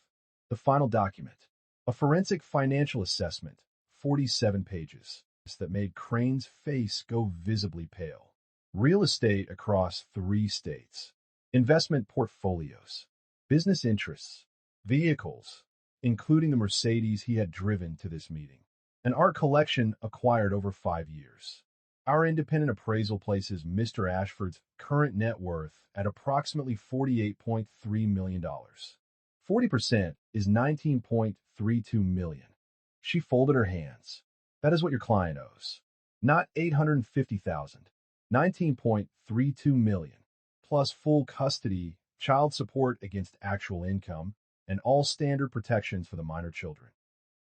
The final document. A forensic financial assessment, 47 pages, that made Crane's face go visibly pale. Real estate across 3 states. Investment portfolios. Business interests. Vehicles, including the Mercedes he had driven to this meeting. An art collection acquired over 5 years. Our independent appraisal places Mr. Ashford's current net worth at approximately $48.3 million. 40% is $19.32 million. She folded her hands. That is what your client owes. Not $850,000. $19.32 million, plus full custody, child support against actual income, and all standard protections for the minor children.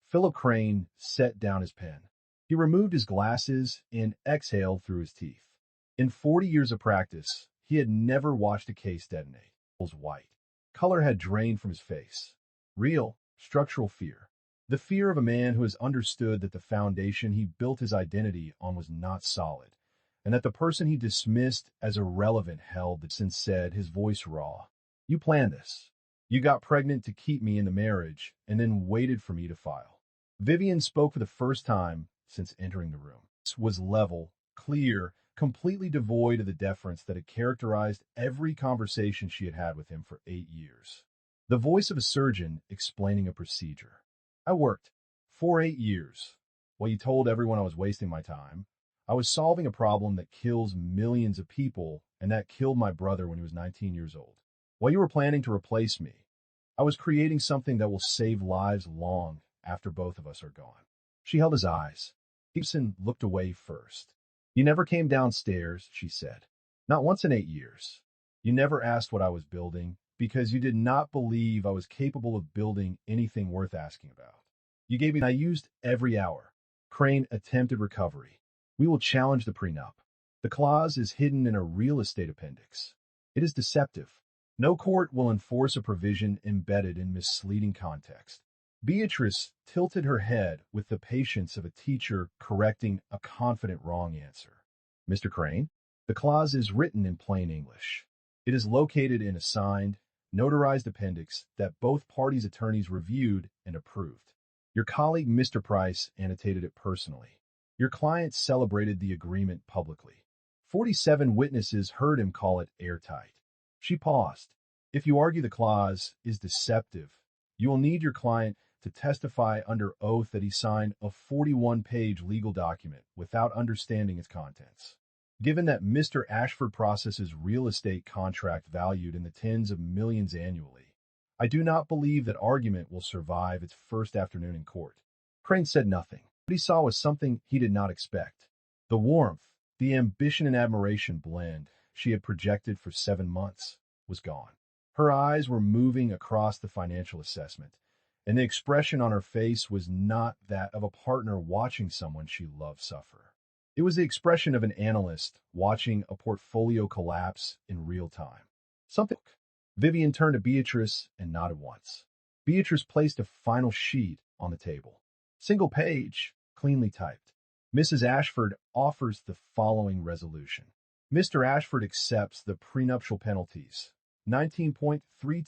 Philip Crane set down his pen. He removed his glasses and exhaled through his teeth. In 40 years of practice, he had never watched a case detonate. It was white. Color had drained from his face. Real, structural fear. The fear of a man who has understood that the foundation he built his identity on was not solid, and that the person he dismissed as irrelevant held the and said, his voice raw. You planned this. You got pregnant to keep me in the marriage, and then waited for me to file. Vivian spoke for the first time since entering the room. This was level, clear, completely devoid of the deference that had characterized every conversation she had had with him for 8 years. The voice of a surgeon explaining a procedure. I worked for 8 years. While you told everyone I was wasting my time, I was solving a problem that kills millions of people and that killed my brother when he was 19 years old. While you were planning to replace me, I was creating something that will save lives long after both of us are gone. She held his eyes. Gibson looked away first. You never came downstairs, she said. Not once in 8 years. You never asked what I was building because you did not believe I was capable of building anything worth asking about. You gave me, I used every hour. Crane attempted recovery. We will challenge the prenup. The clause is hidden in a real estate appendix. It is deceptive. No court will enforce a provision embedded in misleading context. Beatrice tilted her head with the patience of a teacher correcting a confident wrong answer. Mr. Crane, the clause is written in plain English. It is located in a signed, notarized appendix that both parties' attorneys reviewed and approved. Your colleague, Mr. Price, annotated it personally. Your client celebrated the agreement publicly. 47 witnesses heard him call it airtight. She paused. If you argue the clause is deceptive, you will need your client to to testify under oath that he signed a 41-page legal document without understanding its contents. Given that Mr. Ashford processes real estate contract valued in the tens of millions annually, I do not believe that argument will survive its first afternoon in court. Crane said nothing. What he saw was something he did not expect. The warmth, the ambition and admiration blend she had projected for 7 months was gone. Her eyes were moving across the financial assessment, and the expression on her face was not that of a partner watching someone she loved suffer. It was the expression of an analyst watching a portfolio collapse in real time. Something. Vivian turned to Beatrice and nodded once. Beatrice placed a final sheet on the table. Single page, cleanly typed. Mrs. Ashford offers the following resolution. Mr. Ashford accepts the prenuptial penalties, $19.32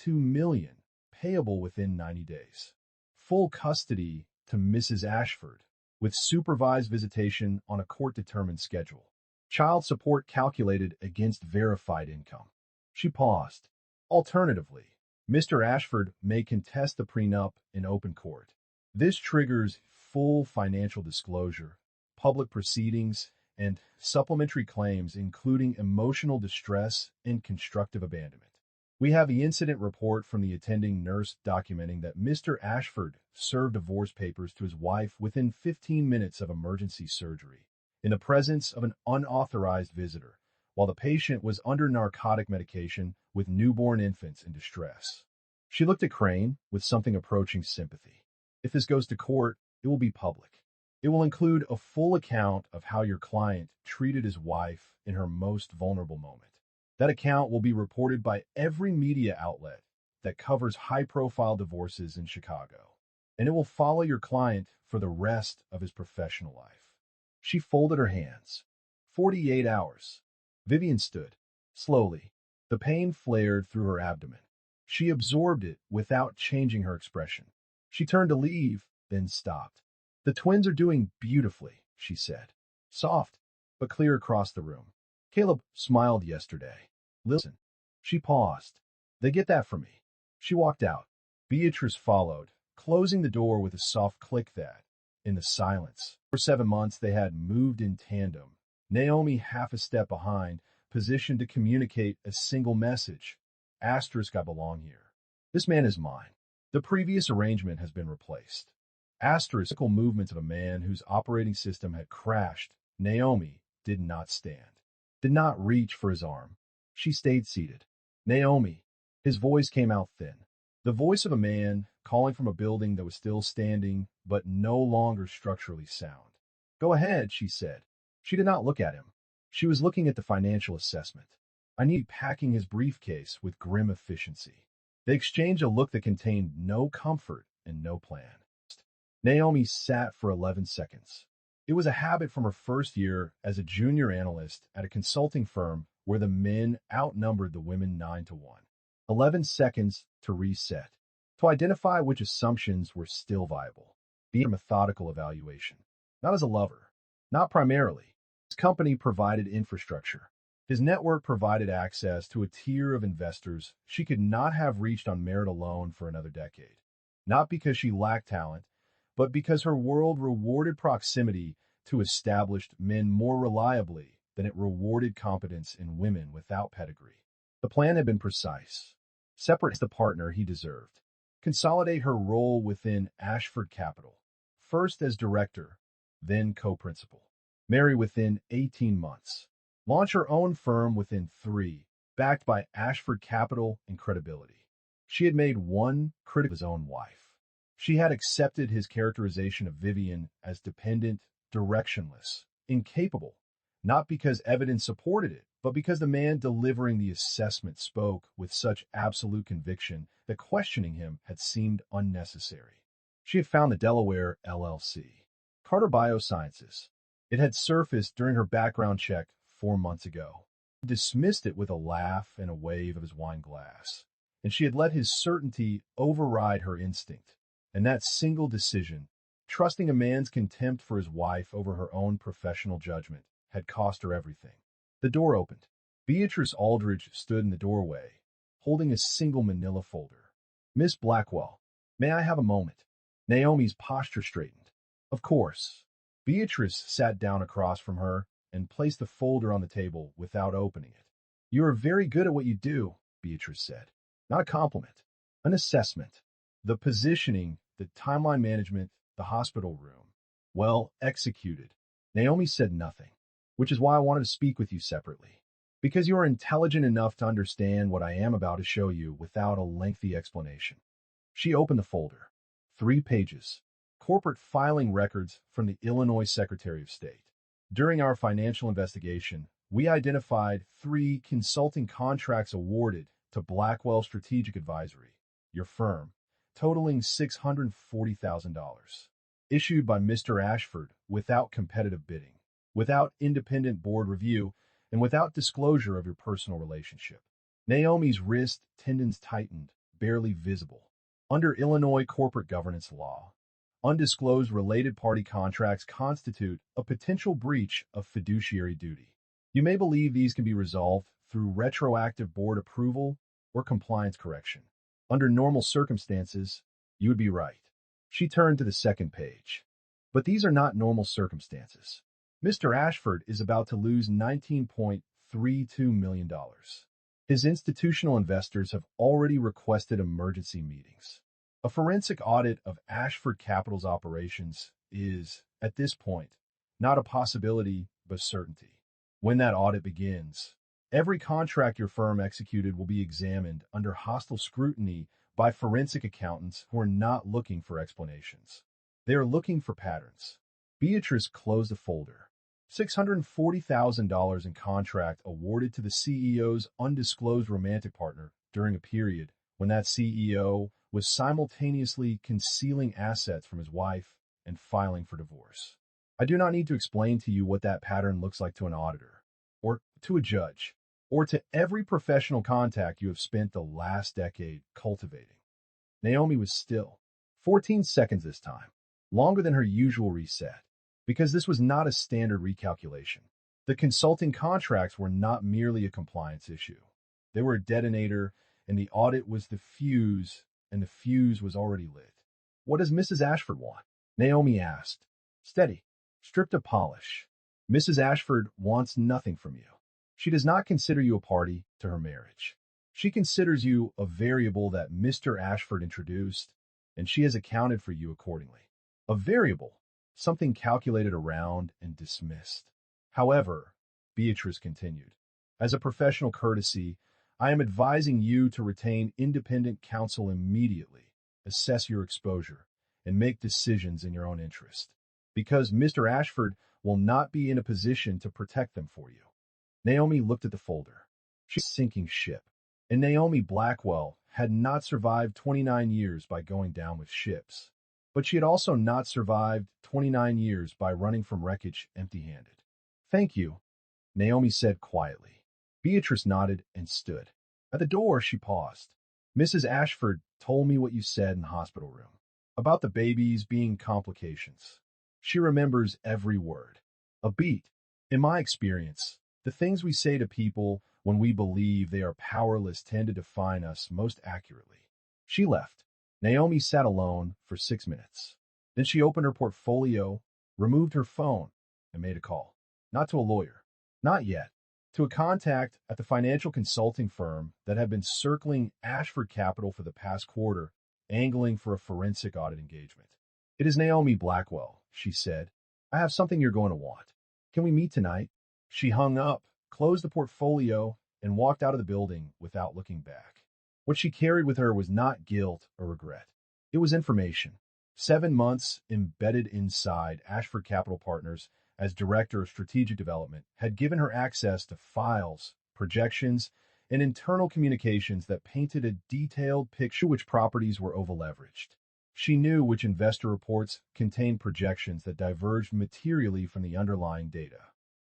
million, payable within 90 days. Full custody to Mrs. Ashford, with supervised visitation on a court-determined schedule. Child support calculated against verified income. She paused. Alternatively, Mr. Ashford may contest the prenup in open court. This triggers full financial disclosure, public proceedings, and supplementary claims including emotional distress and constructive abandonment. We have the incident report from the attending nurse documenting that Mr. Ashford served divorce papers to his wife within 15 minutes of emergency surgery, in the presence of an unauthorized visitor, while the patient was under narcotic medication with newborn infants in distress. She looked at Crane with something approaching sympathy. If this goes to court, it will be public. It will include a full account of how your client treated his wife in her most vulnerable moment. That account will be reported by every media outlet that covers high-profile divorces in Chicago, and it will follow your client for the rest of his professional life. She folded her hands. 48 hours. Vivian stood. Slowly, the pain flared through her abdomen. She absorbed it without changing her expression. She turned to leave, then stopped. The twins are doing beautifully, she said. Soft, but clear across the room. Caleb smiled yesterday. Listen. She paused. They get that from me. She walked out. Beatrice followed, closing the door with a soft click that, in the silence, for 7 months they had moved in tandem. Naomi half a step behind, positioned to communicate a single message. Asterisk, I belong here. This man is mine. The previous arrangement has been replaced. Asterisk, movements of a man whose operating system had crashed. Naomi did not stand, did not reach for his arm. She stayed seated. Naomi. His voice came out thin. The voice of a man calling from a building that was still standing, but no longer structurally sound. Go ahead, she said. She did not look at him. She was looking at the financial assessment. I need packing his briefcase with grim efficiency. They exchanged a look that contained no comfort and no plan. Naomi sat for 11 seconds. It was a habit from her first year as a junior analyst at a consulting firm where the men outnumbered the women 9-1. 11 seconds to reset, to identify which assumptions were still viable. Be a methodical evaluation. Not as a lover. Not primarily. His company provided infrastructure. His network provided access to a tier of investors she could not have reached on merit alone for another decade. Not because she lacked talent, but because her world rewarded proximity to established men more reliably than it rewarded competence in women without pedigree. The plan had been precise. Separate the partner he deserved. Consolidate her role within Ashford Capital, first as director, then co-principal. Marry within 18 months. Launch her own firm within 3, backed by Ashford Capital and credibility. She had made one critic of his own wife. She had accepted his characterization of Vivian as dependent, directionless, incapable, not because evidence supported it, but because the man delivering the assessment spoke with such absolute conviction that questioning him had seemed unnecessary. She had found the Delaware LLC, Carter Biosciences. It had surfaced during her background check 4 months ago. He dismissed it with a laugh and a wave of his wine glass, and she had let his certainty override her instinct. And that single decision, trusting a man's contempt for his wife over her own professional judgment, had cost her everything. The door opened. Beatrice Aldridge stood in the doorway, holding a single manila folder. Miss Blackwell, may I have a moment? Naomi's posture straightened. Of course. Beatrice sat down across from her and placed the folder on the table without opening it. You are very good at what you do, Beatrice said. Not a compliment. An assessment. The positioning, the timeline management, the hospital room. Well executed. Naomi said nothing, which is why I wanted to speak with you separately. Because you are intelligent enough to understand what I am about to show you without a lengthy explanation. She opened the folder. 3 pages. Corporate filing records from the Illinois Secretary of State. During our financial investigation, we identified 3 consulting contracts awarded to Blackwell Strategic Advisory, your firm, totaling $640,000. Issued by Mr. Ashford without competitive bidding, without independent board review, and without disclosure of your personal relationship. Naomi's wrist tendons tightened, barely visible. Under Illinois corporate governance law, undisclosed related party contracts constitute a potential breach of fiduciary duty. You may believe these can be resolved through retroactive board approval or compliance correction. Under normal circumstances, you would be right. She turned to the second page. But these are not normal circumstances. Mr. Ashford is about to lose $19.32 million. His institutional investors have already requested emergency meetings. A forensic audit of Ashford Capital's operations is, at this point, not a possibility, but certainty. When that audit begins, every contract your firm executed will be examined under hostile scrutiny by forensic accountants who are not looking for explanations. They are looking for patterns. Beatrice closed the folder. $640,000 in contract awarded to the CEO's undisclosed romantic partner during a period when that CEO was simultaneously concealing assets from his wife and filing for divorce. I do not need to explain to you what that pattern looks like to an auditor, or to a judge, or to every professional contact you have spent the last decade cultivating. Naomi was still. 14 seconds this time, longer than her usual reset, because this was not a standard recalculation. The consulting contracts were not merely a compliance issue. They were a detonator, and the audit was the fuse, and the fuse was already lit. What does Mrs. Ashford want? Naomi asked. Steady. Stripped of polish. Mrs. Ashford wants nothing from you. She does not consider you a party to her marriage. She considers you a variable that Mr. Ashford introduced, and she has accounted for you accordingly. A variable, something calculated around and dismissed. However, Beatrice continued, as a professional courtesy, I am advising you to retain independent counsel immediately, assess your exposure, and make decisions in your own interest, because Mr. Ashford will not be in a position to protect them for you. Naomi looked at the folder. She's a sinking ship, and Naomi Blackwell had not survived 29 years by going down with ships, but she had also not survived 29 years by running from wreckage empty-handed. Thank you, Naomi said quietly. Beatrice nodded and stood. At the door, she paused. Mrs. Ashford told me what you said in the hospital room, about the babies being complications. She remembers every word. A beat. In my experience, the things we say to people when we believe they are powerless tend to define us most accurately. She left. Naomi sat alone for 6 minutes. Then she opened her portfolio, removed her phone, and made a call. Not to a lawyer. Not yet. To a contact at the financial consulting firm that had been circling Ashford Capital for the past quarter, angling for a forensic audit engagement. It is Naomi Blackwell, she said. I have something you're going to want. Can we meet tonight? She hung up, closed the portfolio, and walked out of the building without looking back. What she carried with her was not guilt or regret. It was information. 7 months embedded inside Ashford Capital Partners as Director of Strategic Development had given her access to files, projections, and internal communications that painted a detailed picture which properties were over-leveraged. She knew which investor reports contained projections that diverged materially from the underlying data.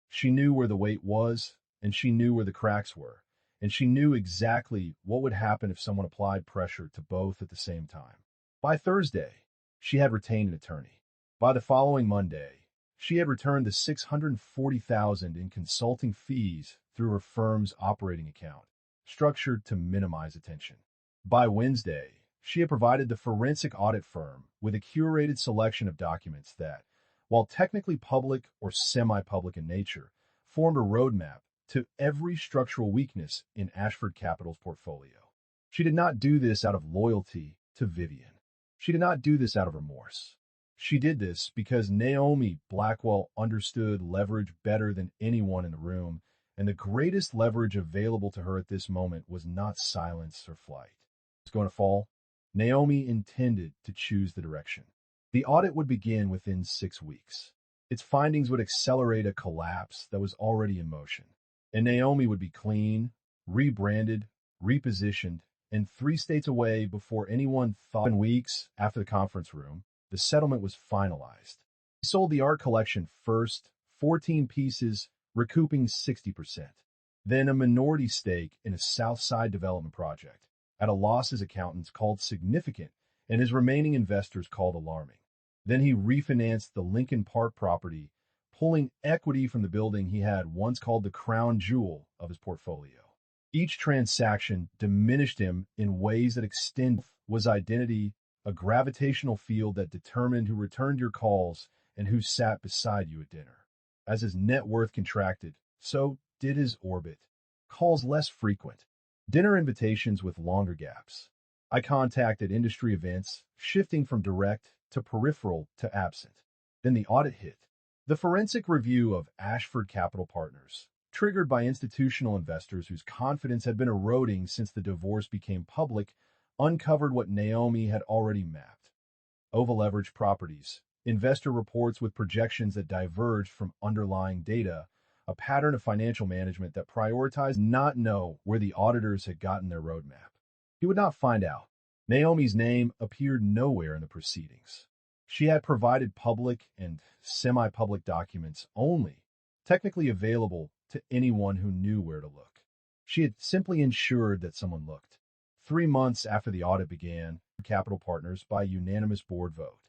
She knew where the weight was, and she knew where the cracks were, and she knew exactly what would happen if someone applied pressure to both at the same time. By Thursday, she had retained an attorney. By the following Monday, she had returned the $640,000 in consulting fees through her firm's operating account, structured to minimize attention. By Wednesday, she had provided the forensic audit firm with a curated selection of documents that, while technically public or semi-public in nature, formed a roadmap to every structural weakness in Ashford Capital's portfolio. She did not do this out of loyalty to Vivian. She did not do this out of remorse. She did this because Naomi Blackwell understood leverage better than anyone in the room, and the greatest leverage available to her at this moment was not silence or flight. It's going to fall. Naomi intended to choose the direction. The audit would begin within 6 weeks. Its findings would accelerate a collapse that was already in motion, and Naomi would be clean, rebranded, repositioned, and 3 states away before anyone thought. In weeks after the conference room, the settlement was finalized. He sold the art collection first, 14 pieces, recouping 60%. Then a minority stake in a South Side development project, at a loss his accountants called significant and his remaining investors called alarming. Then he refinanced the Lincoln Park property, pulling equity from the building he had once called the crown jewel of his portfolio. Each transaction diminished him in ways that extended his identity, a gravitational field that determined who returned your calls and who sat beside you at dinner. As his net worth contracted, so did his orbit. Calls less frequent, dinner invitations with longer gaps. Eye contact at industry events, shifting from direct to peripheral to absent. Then the audit hit. The forensic review of Ashford Capital Partners, triggered by institutional investors whose confidence had been eroding since the divorce became public, uncovered what Naomi had already mapped. Over-leveraged properties, investor reports with projections that diverged from underlying data, a pattern of financial management that prioritized not know where the auditors had gotten their roadmap. He would not find out. Naomi's name appeared nowhere in the proceedings. She had provided public and semi-public documents only, technically available to anyone who knew where to look. She had simply ensured that someone looked. 3 months after the audit began, Capital Partners by unanimous board vote,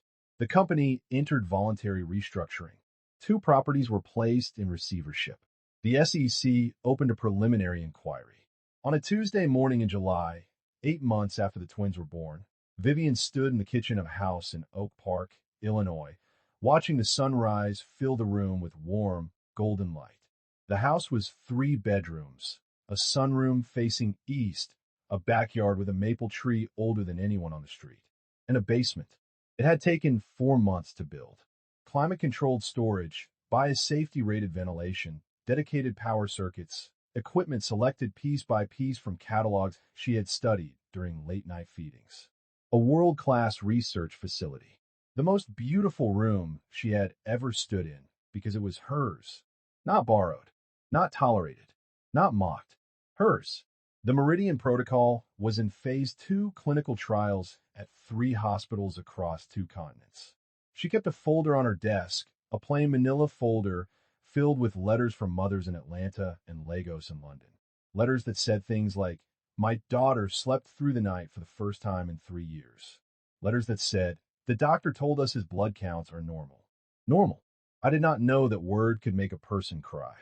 the company entered voluntary restructuring. 2 properties were placed in receivership. The SEC opened a preliminary inquiry. On a Tuesday morning in July, 8 months after the twins were born, Vivian stood in the kitchen of a house in Oak Park, Illinois, watching the sunrise fill the room with warm, golden light. The house was 3 bedrooms, a sunroom facing east, a backyard with a maple tree older than anyone on the street, and a basement. It had taken 4 months to build. Climate-controlled storage, biosafety-rated ventilation, dedicated power circuits, equipment selected piece by piece from catalogs she had studied during late-night feedings. A world-class research facility. The most beautiful room she had ever stood in because it was hers. Not borrowed, not tolerated, not mocked. Hers. The Meridian Protocol was in phase 2 clinical trials at 3 hospitals across 2 continents. She kept a folder on her desk, a plain manila folder filled with letters from mothers in Atlanta and Lagos and London. Letters that said things like, "My daughter slept through the night for the first time in 3 years." Letters that said, "The doctor told us his blood counts are normal." Normal. I did not know that word could make a person cry.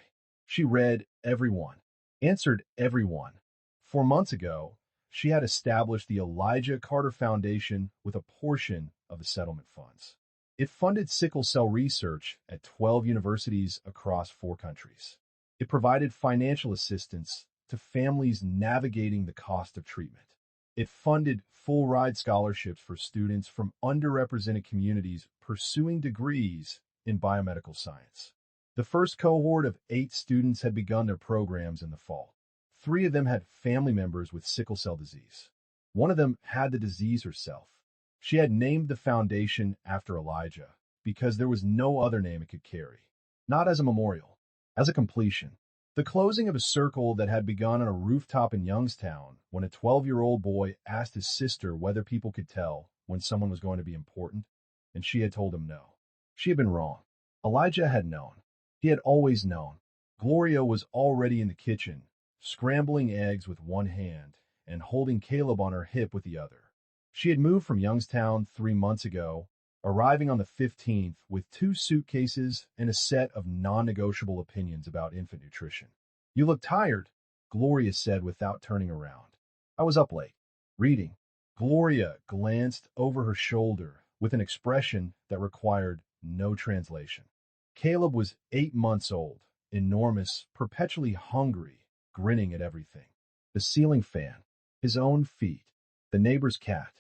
She read every one, answered every one. 4 months ago, she had established the Elijah Carter Foundation with a portion of the settlement funds. It funded sickle cell research at 12 universities across 4 countries. It provided financial assistance to families navigating the cost of treatment. It funded full-ride scholarships for students from underrepresented communities pursuing degrees in biomedical science. The first cohort of 8 students had begun their programs in the fall. 3 of them had family members with sickle cell disease. One of them had the disease herself. She had named the foundation after Elijah because there was no other name it could carry. Not as a memorial, as a completion. The closing of a circle that had begun on a rooftop in Youngstown when a 12-year-old boy asked his sister whether people could tell when someone was going to be important, and she had told him no. She had been wrong. Elijah had known. He had always known. Gloria was already in the kitchen, scrambling eggs with one hand and holding Caleb on her hip with the other. She had moved from Youngstown 3 months ago, arriving on the 15th with 2 suitcases and a set of non-negotiable opinions about infant nutrition. "You look tired," Gloria said without turning around. "I was up late, reading." Gloria glanced over her shoulder with an expression that required no translation. Caleb was 8 months old, enormous, perpetually hungry, grinning at everything. The ceiling fan, his own feet, the neighbor's cat,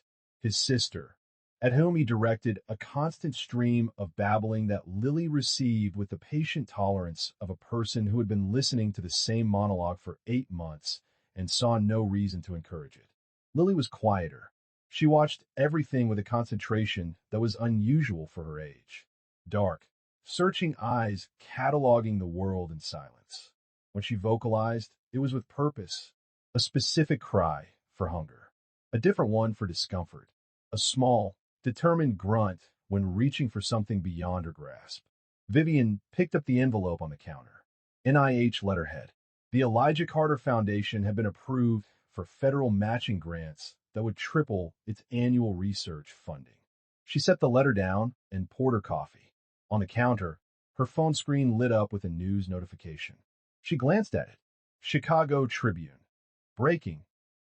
his sister, at whom he directed a constant stream of babbling that Lily received with the patient tolerance of a person who had been listening to the same monologue for 8 months and saw no reason to encourage it. Lily was quieter. She watched everything with a concentration that was unusual for her age. Dark, searching eyes cataloging the world in silence. When she vocalized, it was with purpose, a specific cry for hunger, a different one for discomfort, a small, determined grunt when reaching for something beyond her grasp. Vivian picked up the envelope on the counter. NIH letterhead. The Elijah Carter Foundation had been approved for federal matching grants that would triple its annual research funding. She set the letter down and poured her coffee. On the counter, her phone screen lit up with a news notification. She glanced at it. Chicago Tribune. Breaking.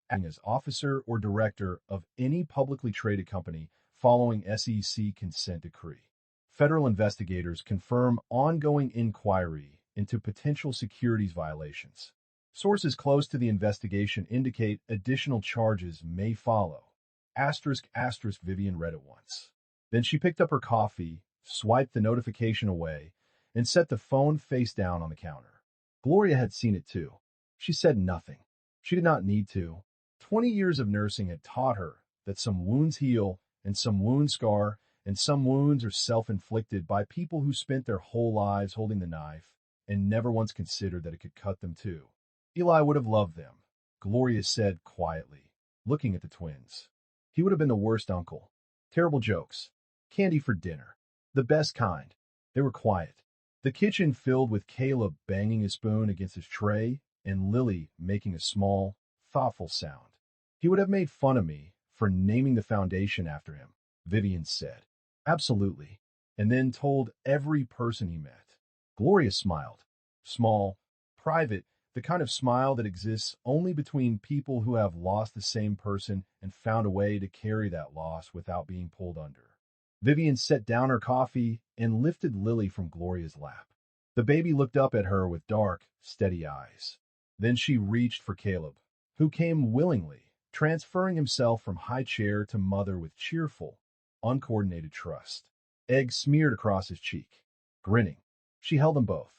Acting as officer or director of any publicly traded company following SEC consent decree. Federal investigators confirm ongoing inquiry into potential securities violations. Sources close to the investigation indicate additional charges may follow. Asterisk, asterisk, Vivian read it once. Then she picked up her coffee, swiped the notification away, and set the phone face down on the counter. Gloria had seen it too. She said nothing. She did not need to. 20 years of nursing had taught her that some wounds heal, and some wounds scar, and some wounds are self-inflicted by people who spent their whole lives holding the knife and never once considered that it could cut them too. Eli would have loved them, Gloria said quietly, looking at the twins. He would have been the worst uncle. Terrible jokes. Candy for dinner. The best kind. They were quiet. The kitchen filled with Caleb banging a spoon against his tray and Lily making a small, thoughtful sound. He would have made fun of me for naming the foundation after him, Vivian said. Absolutely. And then told every person he met. Gloria smiled. Small, private, the kind of smile that exists only between people who have lost the same person and found a way to carry that loss without being pulled under. Vivian set down her coffee and lifted Lily from Gloria's lap. The baby looked up at her with dark, steady eyes. Then she reached for Caleb, who came willingly, transferring himself from high chair to mother with cheerful, uncoordinated trust. Egg smeared across his cheek. Grinning, she held them both.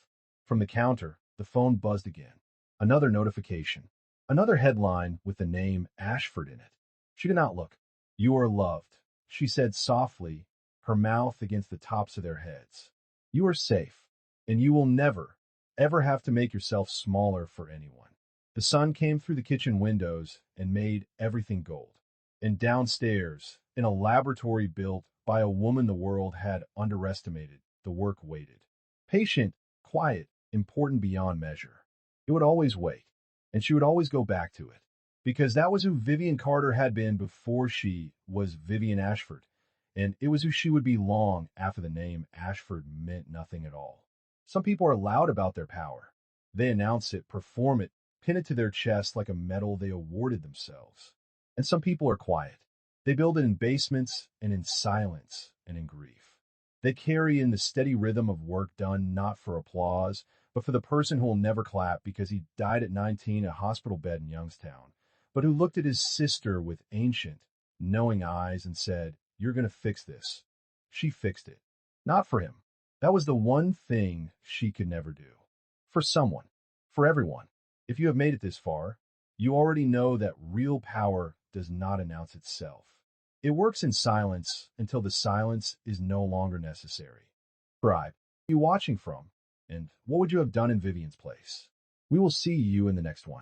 From the counter, the phone buzzed again. Another notification. Another headline with the name Ashford in it. She did not look. You are loved, she said softly, her mouth against the tops of their heads. You are safe, and you will never, ever have to make yourself smaller for anyone. The sun came through the kitchen windows and made everything gold. And downstairs, in a laboratory built by a woman the world had underestimated, the work waited. Patient, quiet, important beyond measure. It would always wait, and she would always go back to it, because that was who Vivian Carter had been before she was Vivian Ashford, and it was who she would be long after the name Ashford meant nothing at all. Some people are loud about their power. They announce it, perform it, pin it to their chest like a medal they awarded themselves. And some people are quiet. They build it in basements and in silence and in grief. They carry in the steady rhythm of work done not for applause, but for the person who will never clap because he died at 19 in a hospital bed in Youngstown, but who looked at his sister with ancient, knowing eyes and said, "You're going to fix this." She fixed it. Not for him. That was the one thing she could never do. For someone. For everyone. If you have made it this far, you already know that real power does not announce itself. It works in silence until the silence is no longer necessary. Subscribe. Who are you watching from? And what would you have done in Vivian's place? We will see you in the next one.